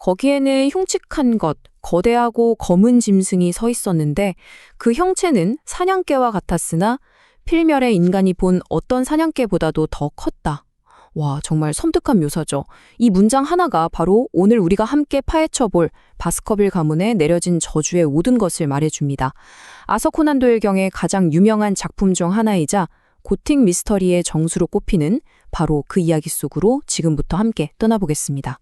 거기에는 흉측한 것, 거대하고 검은 짐승이 서 있었는데 그 형체는 사냥개와 같았으나 필멸의 인간이 본 어떤 사냥개보다도 더 컸다. 와, 정말 섬뜩한 묘사죠. 이 문장 하나가 바로 오늘 우리가 함께 파헤쳐볼 바스커빌 가문에 내려진 저주의 모든 것을 말해줍니다. 아서 코난 도일 경의 가장 유명한 작품 중 하나이자 고틱 미스터리의 정수로 꼽히는 바로 그 이야기 속으로 지금부터 함께 떠나보겠습니다.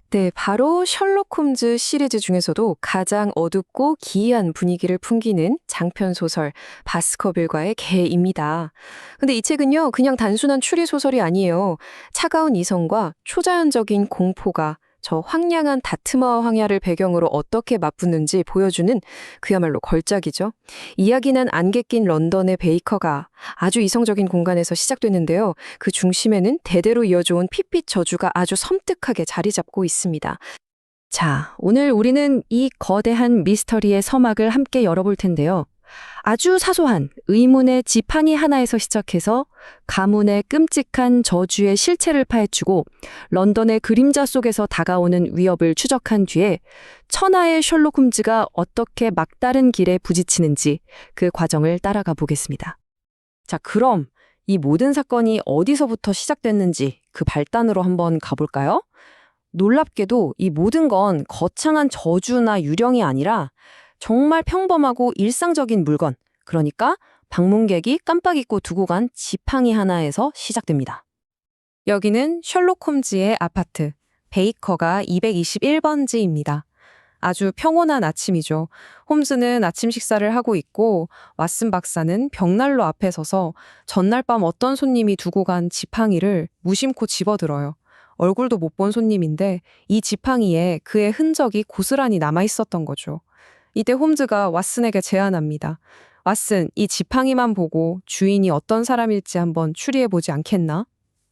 네, 바로 셜록 홈즈 시리즈 중에서도 가장 어둡고 기이한 분위기를 풍기는 장편 소설 바스커빌과의 개입니다. 근데 이 책은요, 그냥 단순한 추리 소설이 아니에요. 차가운 이성과 초자연적인 공포가 저 황량한 다트마와 황야를 배경으로 어떻게 맞붙는지 보여주는 그야말로 걸작이죠. 이야기는 안개 낀 런던의 베이커가 아주 이성적인 공간에서 시작되는데요. 그 중심에는 대대로 이어져온 핏빛 저주가 아주 섬뜩하게 자리 잡고 있습니다. 자, 오늘 우리는 이 거대한 미스터리의 서막을 함께 열어볼 텐데요. 아주 사소한 의문의 지팡이 하나에서 시작해서 가문의 끔찍한 저주의 실체를 파헤치고 런던의 그림자 속에서 다가오는 위협을 추적한 뒤에 천하의 셜록 홈즈가 어떻게 막다른 길에 부딪히는지 그 과정을 따라가 보겠습니다. 자, 그럼 이 모든 사건이 어디서부터 시작됐는지 그 발단으로 한번 가볼까요? 놀랍게도 이 모든 건 거창한 저주나 유령이 아니라 정말 평범하고 일상적인 물건, 그러니까 방문객이 깜빡 잊고 두고 간 지팡이 하나에서 시작됩니다. 여기는 셜록 홈즈의 아파트, 베이커가 221번지입니다. 아주 평온한 아침이죠. 홈즈는 아침 식사를 하고 있고 왓슨 박사는 벽난로 앞에 서서 전날 밤 어떤 손님이 두고 간 지팡이를 무심코 집어들어요. 얼굴도 못 본 손님인데 이 지팡이에 그의 흔적이 고스란히 남아 있었던 거죠. 이때 홈즈가 왓슨에게 제안합니다. 왓슨, 이 지팡이만 보고 주인이 어떤 사람일지 한번 추리해보지 않겠나?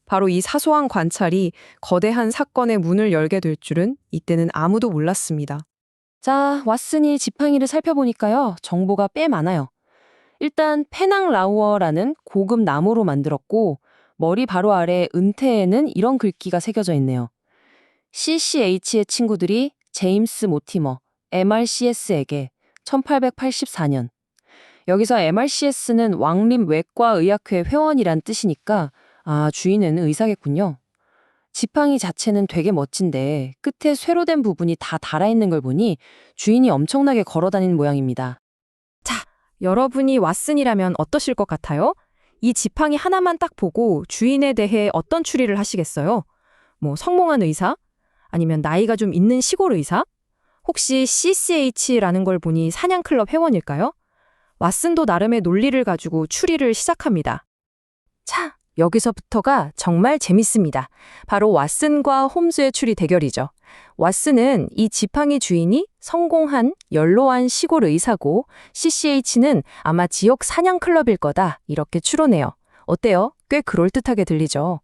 바로 이 사소한 관찰이 거대한 사건의 문을 열게 될 줄은 이때는 아무도 몰랐습니다. 자, 왓슨이 지팡이를 살펴보니까요, 정보가 꽤 많아요. 일단 페낭 라우어라는 고급 나무로 만들었고 머리 바로 아래 은퇴에는 이런 글귀가 새겨져 있네요. CCH의 친구들이 제임스 모티머, MRCS에게 1884년. 여기서 MRCS는 왕립 외과의학회 회원이란 뜻이니까 주인은 의사겠군요. 지팡이 자체는 되게 멋진데 끝에 쇠로 된 부분이 다 달아있는 걸 보니 주인이 엄청나게 걸어다니는 모양입니다. 자, 여러분이 왓슨이라면 어떠실 것 같아요? 이 지팡이 하나만 딱 보고 주인에 대해 어떤 추리를 하시겠어요? 뭐 성공한 의사? 아니면 나이가 좀 있는 시골 의사? 혹시 CCH라는 걸 보니 사냥클럽 회원일까요? 왓슨도 나름의 논리를 가지고 추리를 시작합니다. 자, 여기서부터가 정말 재밌습니다. 바로 왓슨과 홈즈의 추리 대결이죠. 왓슨은 이 지팡이 주인이 성공한 연로한 시골 의사고 CCH는 아마 지역 사냥클럽일 거다 이렇게 추론해요. 어때요? 꽤 그럴듯하게 들리죠?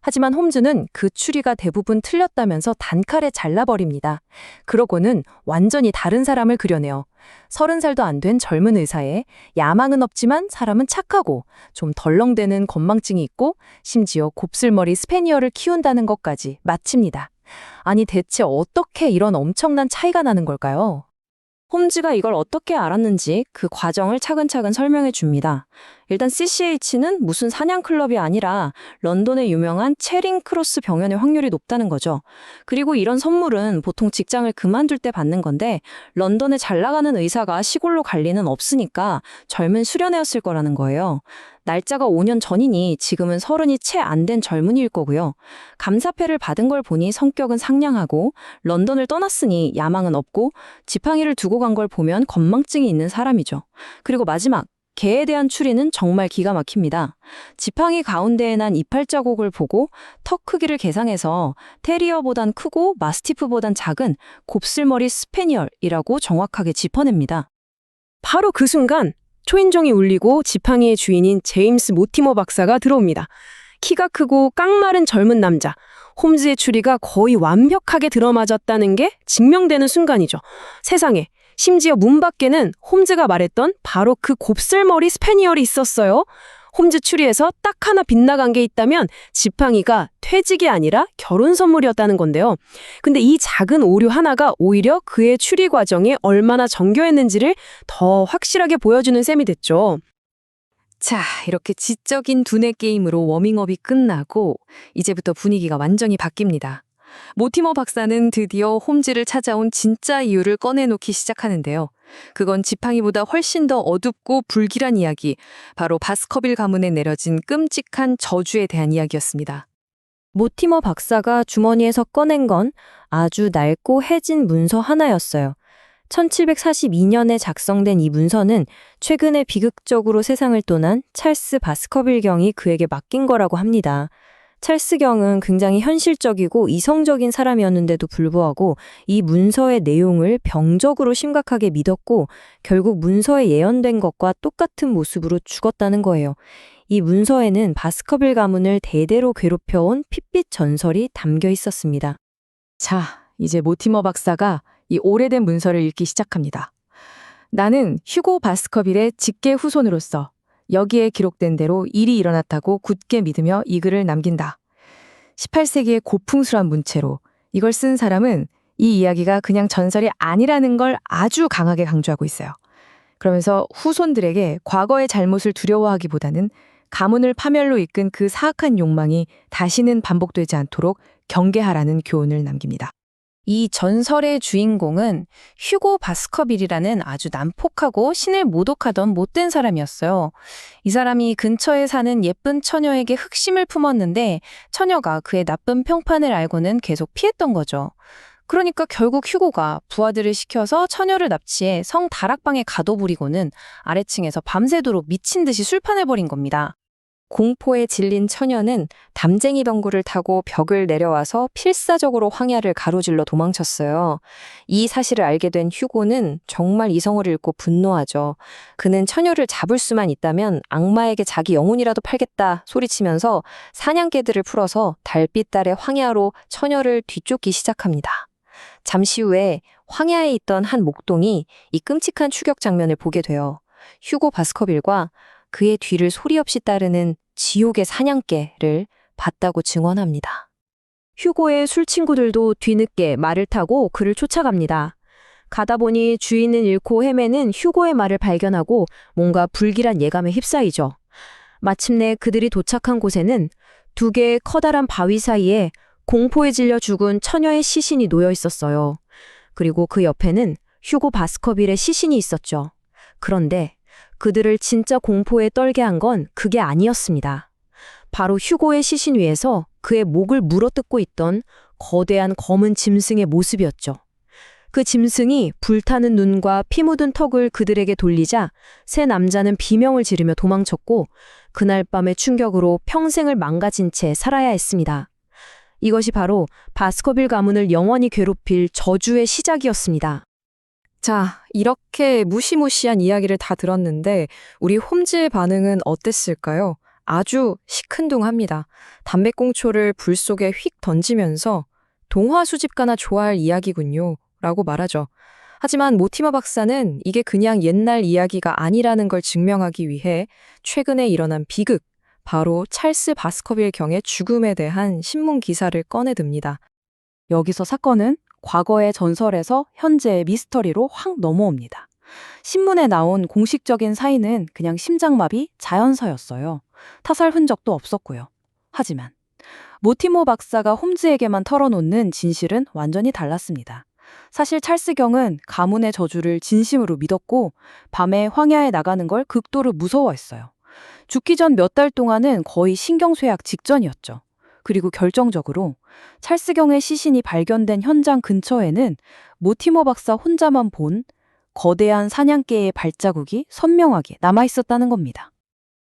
하지만 홈즈는 그 추리가 대부분 틀렸다면서 단칼에 잘라버립니다. 그러고는 완전히 다른 사람을 그려내요. 30살도 안 된 젊은 의사에 야망은 없지만 사람은 착하고 좀 덜렁대는 건망증이 있고 심지어 곱슬머리 스페니어를 키운다는 것까지 마칩니다. 아니 대체 어떻게 이런 엄청난 차이가 나는 걸까요? 홈즈가 이걸 어떻게 알았는지 그 과정을 차근차근 설명해 줍니다. 일단 CCH는 무슨 사냥클럽이 아니라 런던의 유명한 체링 크로스 병원의 확률이 높다는 거죠. 그리고 이런 선물은 보통 직장을 그만둘 때 받는 건데 런던에 잘 나가는 의사가 시골로 갈 리는 없으니까 젊은 수련회였을 거라는 거예요. 날짜가 5년 전이니 지금은 30이 채 안 된 젊은이일 거고요. 감사패를 받은 걸 보니 성격은 상냥하고 런던을 떠났으니 야망은 없고 지팡이를 두고 간 걸 보면 건망증이 있는 사람이죠. 그리고 마지막, 개에 대한 추리는 정말 기가 막힙니다. 지팡이 가운데에 난 이빨 자국을 보고 턱 크기를 계산해서 테리어보단 크고 마스티프보단 작은 곱슬머리 스페니얼이라고 정확하게 짚어냅니다. 바로 그 순간 초인종이 울리고 지팡이의 주인인 제임스 모티머 박사가 들어옵니다. 키가 크고 깡마른 젊은 남자. 홈즈의 추리가 거의 완벽하게 들어맞았다는 게 증명되는 순간이죠. 세상에, 심지어 문 밖에는 홈즈가 말했던 바로 그 곱슬머리 스페니얼이 있었어요. 홈즈 추리에서 딱 하나 빗나간 게 있다면 지팡이가 퇴직이 아니라 결혼 선물이었다는 건데요. 근데 이 작은 오류 하나가 오히려 그의 추리 과정이 얼마나 정교했는지를 더 확실하게 보여주는 셈이 됐죠. 자, 이렇게 지적인 두뇌 게임으로 워밍업이 끝나고 이제부터 분위기가 완전히 바뀝니다. 모티머 박사는 드디어 홈즈를 찾아온 진짜 이유를 꺼내놓기 시작하는데요. 그건 지팡이보다 훨씬 더 어둡고 불길한 이야기, 바로 바스커빌 가문에 내려진 끔찍한 저주에 대한 이야기였습니다. 모티머 박사가 주머니에서 꺼낸 건 아주 낡고 해진 문서 하나였어요. 1742년에 작성된 이 문서는 최근에 비극적으로 세상을 떠난 찰스 바스커빌 경이 그에게 맡긴 거라고 합니다. 찰스 경은 굉장히 현실적이고 이성적인 사람이었는데도 불구하고 이 문서의 내용을 병적으로 심각하게 믿었고 결국 문서에 예언된 것과 똑같은 모습으로 죽었다는 거예요. 이 문서에는 바스커빌 가문을 대대로 괴롭혀온 핏빛 전설이 담겨 있었습니다. 자, 이제 모티머 박사가 이 오래된 문서를 읽기 시작합니다. 나는 휴고 바스커빌의 직계 후손으로서 여기에 기록된 대로 일이 일어났다고 굳게 믿으며 이 글을 남긴다. 18세기의 고풍스러운 문체로 이걸 쓴 사람은 이 이야기가 그냥 전설이 아니라는 걸 아주 강하게 강조하고 있어요. 그러면서 후손들에게 과거의 잘못을 두려워하기보다는 가문을 파멸로 이끈 그 사악한 욕망이 다시는 반복되지 않도록 경계하라는 교훈을 남깁니다. 이 전설의 주인공은 휴고 바스커빌이라는 아주 난폭하고 신을 모독하던 못된 사람이었어요. 이 사람이 근처에 사는 예쁜 처녀에게 흑심을 품었는데 처녀가 그의 나쁜 평판을 알고는 계속 피했던 거죠. 그러니까 결국 휴고가 부하들을 시켜서 처녀를 납치해 성 다락방에 가둬버리고는 아래층에서 밤새도록 미친 듯이 술판해버린 겁니다. 공포에 질린 처녀는 담쟁이 병구를 타고 벽을 내려와서 필사적으로 황야를 가로질러 도망쳤어요. 이 사실을 알게 된 휴고는 정말 이성을 잃고 분노하죠. 그는 처녀를 잡을 수만 있다면 악마에게 자기 영혼이라도 팔겠다 소리치면서 사냥개들을 풀어서 달빛 아래 황야로 처녀를 뒤쫓기 시작합니다. 잠시 후에 황야에 있던 한 목동이 이 끔찍한 추격 장면을 보게 돼요. 휴고 바스커빌과 그의 뒤를 소리 없이 따르는 지옥의 사냥개를 봤다고 증언합니다. 휴고의 술친구들도 뒤늦게 말을 타고 그를 쫓아갑니다. 가다 보니 주인을 잃고 헤매는 휴고의 말을 발견하고 뭔가 불길한 예감에 휩싸이죠. 마침내 그들이 도착한 곳에는 두 개의 커다란 바위 사이에 공포에 질려 죽은 처녀의 시신이 놓여 있었어요. 그리고 그 옆에는 휴고 바스커빌의 시신이 있었죠. 그런데 그들을 진짜 공포에 떨게 한 건 그게 아니었습니다. 바로 휴고의 시신 위에서 그의 목을 물어뜯고 있던 거대한 검은 짐승의 모습이었죠. 그 짐승이 불타는 눈과 피 묻은 턱을 그들에게 돌리자 세 남자는 비명을 지르며 도망쳤고 그날 밤의 충격으로 평생을 망가진 채 살아야 했습니다. 이것이 바로 바스커빌 가문을 영원히 괴롭힐 저주의 시작이었습니다. 자, 이렇게 무시무시한 이야기를 다 들었는데 우리 홈즈의 반응은 어땠을까요? 아주 시큰둥합니다. 담배꽁초를 불 속에 휙 던지면서 동화 수집가나 좋아할 이야기군요 라고 말하죠. 하지만 모티머 박사는 이게 그냥 옛날 이야기가 아니라는 걸 증명하기 위해 최근에 일어난 비극, 바로 찰스 바스커빌 경의 죽음에 대한 신문 기사를 꺼내듭니다. 여기서 사건은 과거의 전설에서 현재의 미스터리로 확 넘어옵니다. 신문에 나온 공식적인 사인은 그냥 심장마비 자연사였어요. 타살 흔적도 없었고요. 하지만 모티머 박사가 홈즈에게만 털어놓는 진실은 완전히 달랐습니다. 사실 찰스 경은 가문의 저주를 진심으로 믿었고 밤에 황야에 나가는 걸 극도로 무서워했어요. 죽기 전 몇 달 동안은 거의 신경쇠약 직전이었죠. 그리고 결정적으로 찰스 경의 시신이 발견된 현장 근처에는 모티머 박사 혼자만 본 거대한 사냥개의 발자국이 선명하게 남아있었다는 겁니다.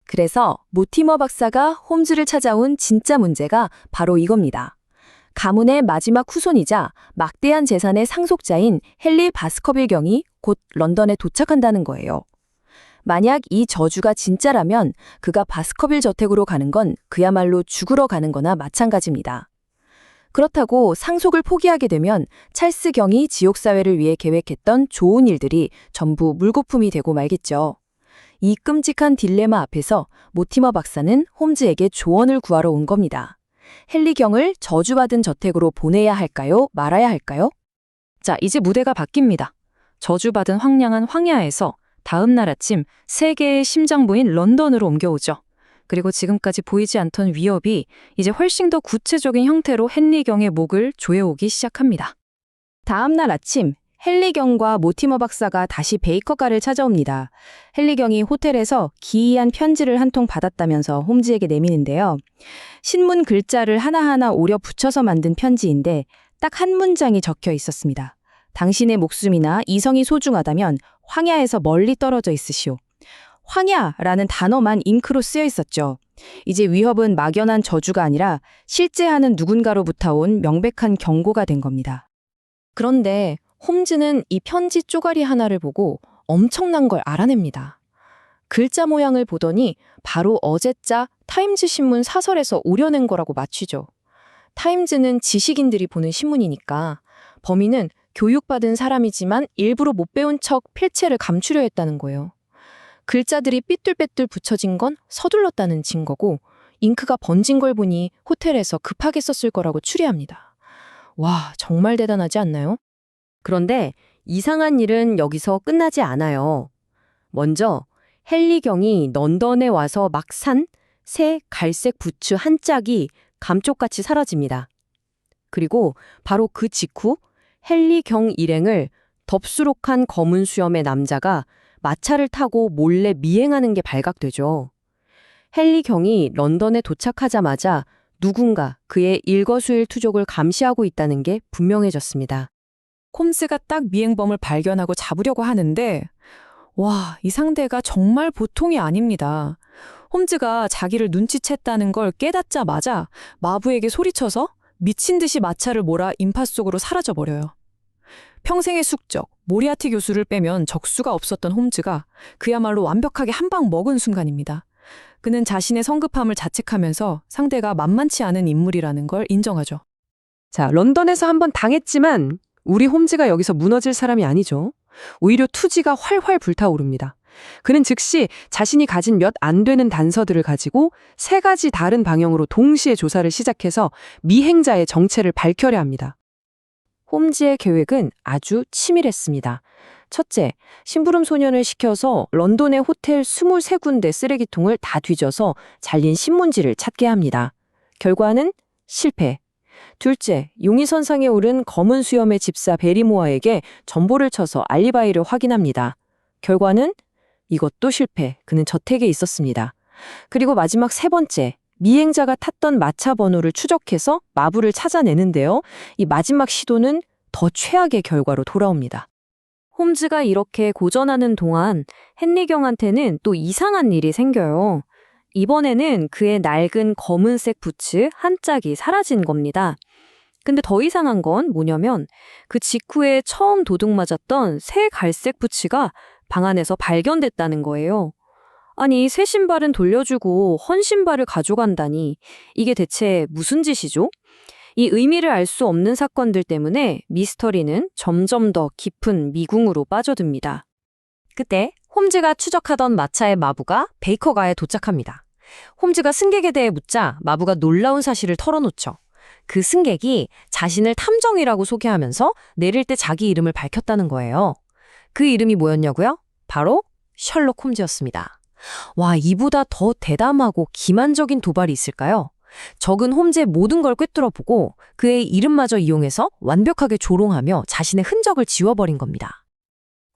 그래서 모티머 박사가 홈즈를 찾아온 진짜 문제가 바로 이겁니다. 가문의 마지막 후손이자 막대한 재산의 상속자인 헨리 바스커빌 경이 곧 런던에 도착한다는 거예요. 만약 이 저주가 진짜라면 그가 바스커빌 저택으로 가는 건 그야말로 죽으러 가는 거나 마찬가지입니다. 그렇다고 상속을 포기하게 되면 찰스 경이 지옥사회를 위해 계획했던 좋은 일들이 전부 물거품이 되고 말겠죠. 이 끔찍한 딜레마 앞에서 모티머 박사는 홈즈에게 조언을 구하러 온 겁니다. 헨리 경을 저주받은 저택으로 보내야 할까요? 말아야 할까요? 자, 이제 무대가 바뀝니다. 저주받은 황량한 황야에서 다음 날 아침 세계의 심장부인 런던으로 옮겨오죠. 그리고 지금까지 보이지 않던 위협이 이제 훨씬 더 구체적인 형태로 헨리 경의 목을 조여오기 시작합니다. 다음 날 아침 헨리 경과 모티머 박사가 다시 베이커가를 찾아옵니다. 헨리 경이 호텔에서 기이한 편지를 한 통 받았다면서 홈즈에게 내미는데요. 신문 글자를 하나하나 오려 붙여서 만든 편지인데 딱 한 문장이 적혀 있었습니다. 당신의 목숨이나 이성이 소중하다면 황야에서 멀리 떨어져 있으시오. 황야라는 단어만 잉크로 쓰여 있었죠. 이제 위협은 막연한 저주가 아니라 실제하는 누군가로부터 온 명백한 경고가 된 겁니다. 그런데 홈즈는 이 편지 쪼가리 하나를 보고 엄청난 걸 알아냅니다. 글자 모양을 보더니 바로 어제자 타임즈 신문 사설에서 오려낸 거라고 맞추죠. 타임즈는 지식인들이 보는 신문이니까 범인은 교육받은 사람이지만 일부러 못 배운 척 필체를 감추려 했다는 거예요. 글자들이 삐뚤빼뚤 붙여진 건 서둘렀다는 증거고 잉크가 번진 걸 보니 호텔에서 급하게 썼을 거라고 추리합니다. 와, 정말 대단하지 않나요? 그런데 이상한 일은 여기서 끝나지 않아요. 먼저 헨리 경이 런던에 와서 막 산 새 갈색 부츠 한 짝이 감쪽같이 사라집니다. 그리고 바로 그 직후 헨리 경 일행을 덥수룩한 검은 수염의 남자가 마차를 타고 몰래 미행하는 게 발각되죠. 헨리 경이 런던에 도착하자마자 누군가 그의 일거수일투족을 감시하고 있다는 게 분명해졌습니다. 홈즈가 딱 미행범을 발견하고 잡으려고 하는데 와, 이 상대가 정말 보통이 아닙니다. 홈즈가 자기를 눈치챘다는 걸 깨닫자마자 마부에게 소리쳐서 미친 듯이 마차를 몰아 인파 속으로 사라져버려요. 평생의 숙적, 모리아티 교수를 빼면 적수가 없었던 홈즈가 그야말로 완벽하게 한 방 먹은 순간입니다. 그는 자신의 성급함을 자책하면서 상대가 만만치 않은 인물이라는 걸 인정하죠. 자, 런던에서 한번 당했지만 우리 홈즈가 여기서 무너질 사람이 아니죠. 오히려 투지가 활활 불타오릅니다. 그는 즉시 자신이 가진 몇 안 되는 단서들을 가지고 세 가지 다른 방향으로 동시에 조사를 시작해서 미행자의 정체를 밝혀야 합니다. 홈즈의 계획은 아주 치밀했습니다. 첫째, 심부름 소년을 시켜서 런던의 호텔 23군데 쓰레기통을 다 뒤져서 잘린 신문지를 찾게 합니다. 결과는 실패. 둘째, 용의선상에 오른 검은 수염의 집사 베리모어에게 전보를 쳐서 알리바이를 확인합니다. 결과는 이것도 실패. 그는 저택에 있었습니다. 그리고 마지막 세 번째, 미행자가 탔던 마차 번호를 추적해서 마부를 찾아내는데요. 이 마지막 시도는 더 최악의 결과로 돌아옵니다. 홈즈가 이렇게 고전하는 동안 헨리 경한테는 또 이상한 일이 생겨요. 이번에는 그의 낡은 검은색 부츠 한 짝이 사라진 겁니다. 근데 더 이상한 건 뭐냐면 그 직후에 처음 도둑 맞았던 새 갈색 부츠가 방 안에서 발견됐다는 거예요. 아니, 새 신발은 돌려주고 헌 신발을 가져간다니 이게 대체 무슨 짓이죠? 이 의미를 알 수 없는 사건들 때문에 미스터리는 점점 더 깊은 미궁으로 빠져듭니다. 그때 홈즈가 추적하던 마차의 마부가 베이커가에 도착합니다. 홈즈가 승객에 대해 묻자 마부가 놀라운 사실을 털어놓죠. 그 승객이 자신을 탐정이라고 소개하면서 내릴 때 자기 이름을 밝혔다는 거예요. 그 이름이 뭐였냐고요? 바로 셜록 홈즈였습니다. 와, 이보다 더 대담하고 기만적인 도발이 있을까요? 적은 홈즈의 모든 걸 꿰뚫어보고 그의 이름마저 이용해서 완벽하게 조롱하며 자신의 흔적을 지워버린 겁니다.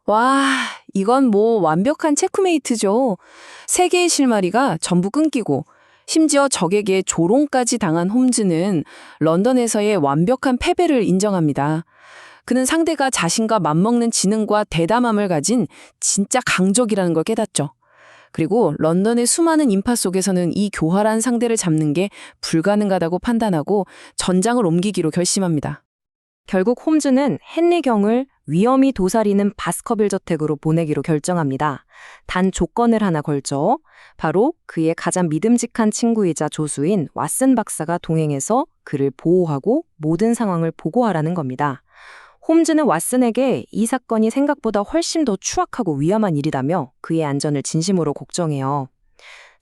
와, 이건 뭐 완벽한 체크메이트죠. 세 개의 실마리가 전부 끊기고 심지어 적에게 조롱까지 당한 홈즈는 런던에서의 완벽한 패배를 인정합니다. 그는 상대가 자신과 맞먹는 지능과 대담함을 가진 진짜 강적이라는 걸 깨닫죠. 그리고 런던의 수많은 인파 속에서는 이 교활한 상대를 잡는 게 불가능하다고 판단하고 전장을 옮기기로 결심합니다. 결국 홈즈는 헨리 경을 위험이 도사리는 바스커빌 저택으로 보내기로 결정합니다. 단 조건을 하나 걸죠. 바로 그의 가장 믿음직한 친구이자 조수인 왓슨 박사가 동행해서 그를 보호하고 모든 상황을 보고하라는 겁니다. 홈즈는 왓슨에게 이 사건이 생각보다 훨씬 더 추악하고 위험한 일이다며 그의 안전을 진심으로 걱정해요.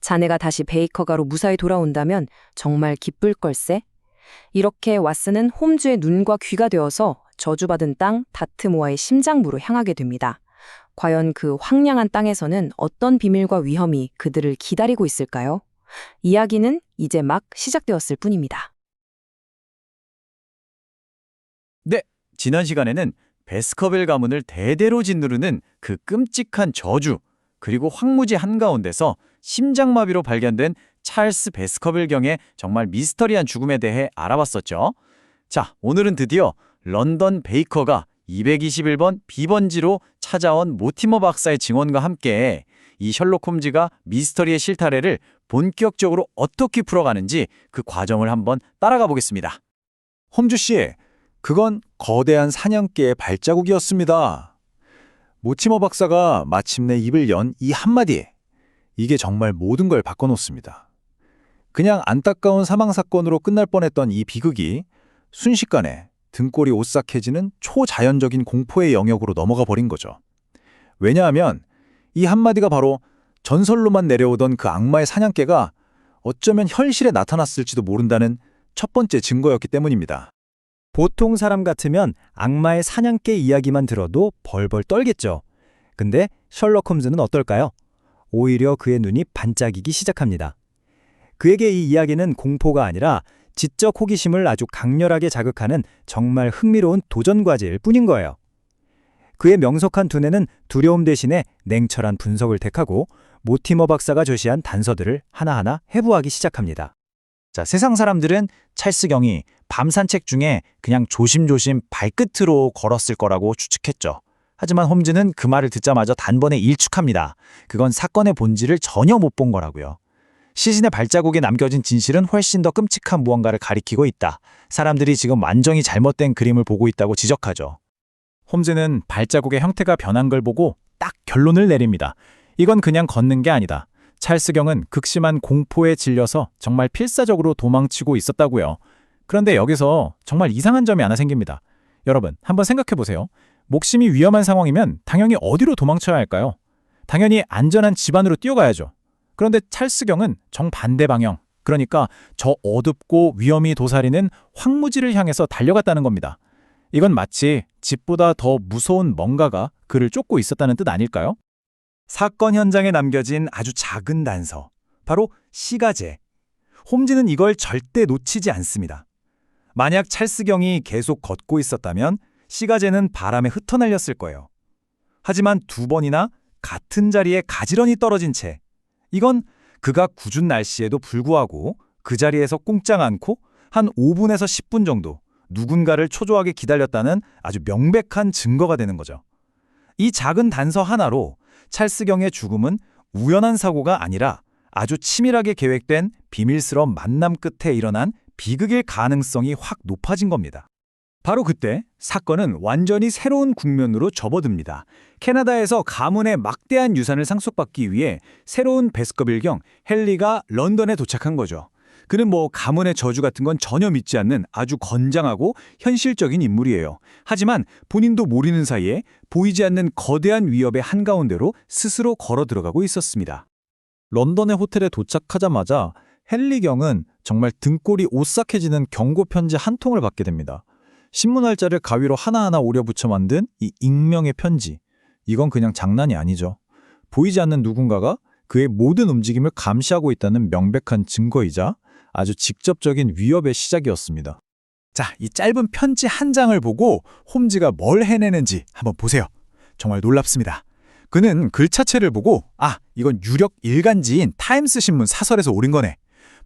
자네가 다시 베이커가로 무사히 돌아온다면 정말 기쁠 걸세? 이렇게 왓슨은 홈즈의 눈과 귀가 되어서 저주받은 땅 다트모어의 심장부로 향하게 됩니다. 과연 그 황량한 땅에서는 어떤 비밀과 위험이 그들을 기다리고 있을까요? 이야기는 이제 막 시작되었을 뿐입니다. 네, 지난 시간에는 베스커빌 가문을 대대로 짓누르는 그 끔찍한 저주, 그리고 황무지 한가운데서 심장마비로 발견된 찰스 베스커빌 경의 정말 미스터리한 죽음에 대해 알아봤었죠. 자, 오늘은 드디어 런던 베이커가 221번 B번지로 찾아온 모티머 박사의 증언과 함께 이 셜록 홈즈가 미스터리의 실타래를 본격적으로 어떻게 풀어가는지 그 과정을 한번 따라가 보겠습니다. 홈즈 씨, 그건 거대한 사냥개의 발자국이었습니다. 모티머 박사가 마침내 입을 연 이 한마디에 이게 정말 모든 걸 바꿔놓습니다. 그냥 안타까운 사망사건으로 끝날 뻔했던 이 비극이 순식간에 등골이 오싹해지는 초자연적인 공포의 영역으로 넘어가 버린 거죠. 왜냐하면 이 한마디가 바로 전설로만 내려오던 그 악마의 사냥개가 어쩌면 현실에 나타났을지도 모른다는 첫 번째 증거였기 때문입니다. 보통 사람 같으면 악마의 사냥개 이야기만 들어도 벌벌 떨겠죠. 근데 셜록 홈즈는 어떨까요? 오히려 그의 눈이 반짝이기 시작합니다. 그에게 이 이야기는 공포가 아니라 지적 호기심을 아주 강렬하게 자극하는 정말 흥미로운 도전 과제일 뿐인 거예요. 그의 명석한 두뇌는 두려움 대신에 냉철한 분석을 택하고 모티머 박사가 제시한 단서들을 하나하나 해부하기 시작합니다. 자, 세상 사람들은 찰스 경이 밤 산책 중에 그냥 조심조심 발끝으로 걸었을 거라고 추측했죠. 하지만 홈즈는 그 말을 듣자마자 단번에 일축합니다. 그건 사건의 본질을 전혀 못 본 거라고요. 시신의 발자국에 남겨진 진실은 훨씬 더 끔찍한 무언가를 가리키고 있다. 사람들이 지금 완전히 잘못된 그림을 보고 있다고 지적하죠. 홈즈는 발자국의 형태가 변한 걸 보고 딱 결론을 내립니다. 이건 그냥 걷는 게 아니다. 찰스 경은 극심한 공포에 질려서 정말 필사적으로 도망치고 있었다고요. 그런데 여기서 정말 이상한 점이 하나 생깁니다. 여러분, 한번 생각해 보세요. 목숨이 위험한 상황이면 당연히 어디로 도망쳐야 할까요? 당연히 안전한 집 안으로 뛰어가야죠. 그런데 찰스 경은 정반대 방향, 그러니까 저 어둡고 위험이 도사리는 황무지를 향해서 달려갔다는 겁니다. 이건 마치 집보다 더 무서운 뭔가가 그를 쫓고 있었다는 뜻 아닐까요? 사건 현장에 남겨진 아주 작은 단서, 바로 시가제. 홈즈는 이걸 절대 놓치지 않습니다. 만약 찰스 경이 계속 걷고 있었다면 시가제는 바람에 흩어날렸을 거예요. 하지만 2번이나 같은 자리에 가지런히 떨어진 채, 이건 그가 궂은 날씨에도 불구하고 그 자리에서 꼼짝 않고 한 5분에서 10분 정도 누군가를 초조하게 기다렸다는 아주 명백한 증거가 되는 거죠. 이 작은 단서 하나로 찰스 경의 죽음은 우연한 사고가 아니라 아주 치밀하게 계획된 비밀스러운 만남 끝에 일어난 비극일 가능성이 확 높아진 겁니다. 바로 그때 사건은 완전히 새로운 국면으로 접어듭니다. 캐나다에서 가문의 막대한 유산을 상속받기 위해 새로운 베스커빌경 헨리가 런던에 도착한 거죠. 그는 가문의 저주 같은 건 전혀 믿지 않는 아주 건장하고 현실적인 인물이에요. 하지만 본인도 모르는 사이에 보이지 않는 거대한 위협의 한가운데로 스스로 걸어 들어가고 있었습니다. 런던의 호텔에 도착하자마자 헨리 경은 정말 등골이 오싹해지는 경고 편지 한 통을 받게 됩니다. 신문 할자를 가위로 하나하나 오려붙여 만든 이 익명의 편지. 이건 그냥 장난이 아니죠. 보이지 않는 누군가가 그의 모든 움직임을 감시하고 있다는 명백한 증거이자 아주 직접적인 위협의 시작이었습니다. 자, 이 짧은 편지 한 장을 보고 홈즈가 뭘 해내는지 한번 보세요. 정말 놀랍습니다. 그는 글자체를 보고 이건 유력 일간지인 타임스 신문 사설에서 옳은 거네.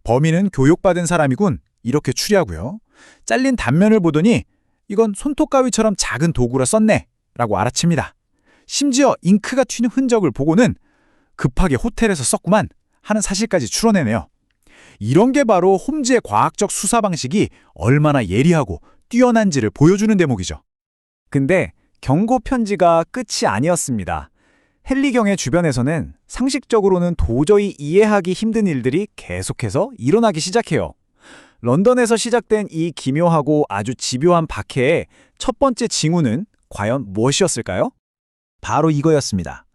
범인은 교육받은 사람이군. 이렇게 추리하고요. 잘린 단면을 보더니 이건 손톱 가위처럼 작은 도구라 썼네 라고 알아챕니다. 심지어 잉크가 튀는 흔적을 보고는 급하게 호텔에서 썼구만 하는 사실까지 추론해내요. 이런 게 바로 홈즈의 과학적 수사 방식이 얼마나 예리하고 뛰어난지를 보여주는 대목이죠. 근데 경고 편지가 끝이 아니었습니다. 헨리 경의 주변에서는 상식적으로는 도저히 이해하기 힘든 일들이 계속해서 일어나기 시작해요. 런던에서 시작된 이 기묘하고 아주 집요한 박해의 첫 번째 징후는 과연 무엇이었을까요? 바로 이거였습니다.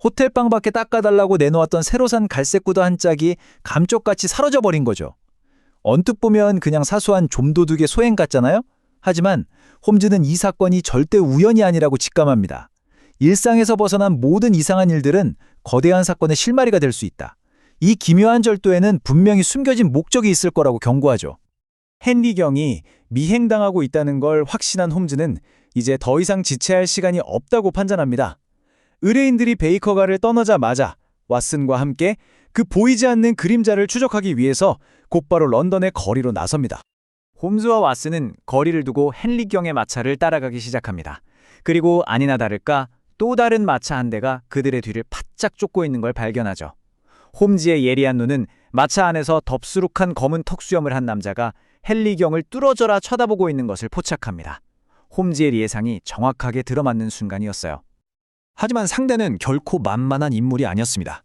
호텔방 밖에 닦아달라고 내놓았던 새로 산 갈색 구두 한 짝이 감쪽같이 사라져버린 거죠. 언뜻 보면 그냥 사소한 좀도둑의 소행 같잖아요? 하지만 홈즈는 이 사건이 절대 우연이 아니라고 직감합니다. 일상에서 벗어난 모든 이상한 일들은 거대한 사건의 실마리가 될 수 있다. 이 기묘한 절도에는 분명히 숨겨진 목적이 있을 거라고 경고하죠. 헨리 경이 미행당하고 있다는 걸 확신한 홈즈는 이제 더 이상 지체할 시간이 없다고 판단합니다. 의뢰인들이 베이커가를 떠나자마자 왓슨과 함께 그 보이지 않는 그림자를 추적하기 위해서 곧바로 런던의 거리로 나섭니다. 홈즈와 왓슨은 거리를 두고 헨리 경의 마차를 따라가기 시작합니다. 그리고 아니나 다를까 또 다른 마차 한 대가 그들의 뒤를 바짝 쫓고 있는 걸 발견하죠. 홈즈의 예리한 눈은 마차 안에서 덥수룩한 검은 턱수염을 한 남자가 헨리 경을 뚫어져라 쳐다보고 있는 것을 포착합니다. 홈즈의 예상이 정확하게 들어맞는 순간이었어요. 하지만 상대는 결코 만만한 인물이 아니었습니다.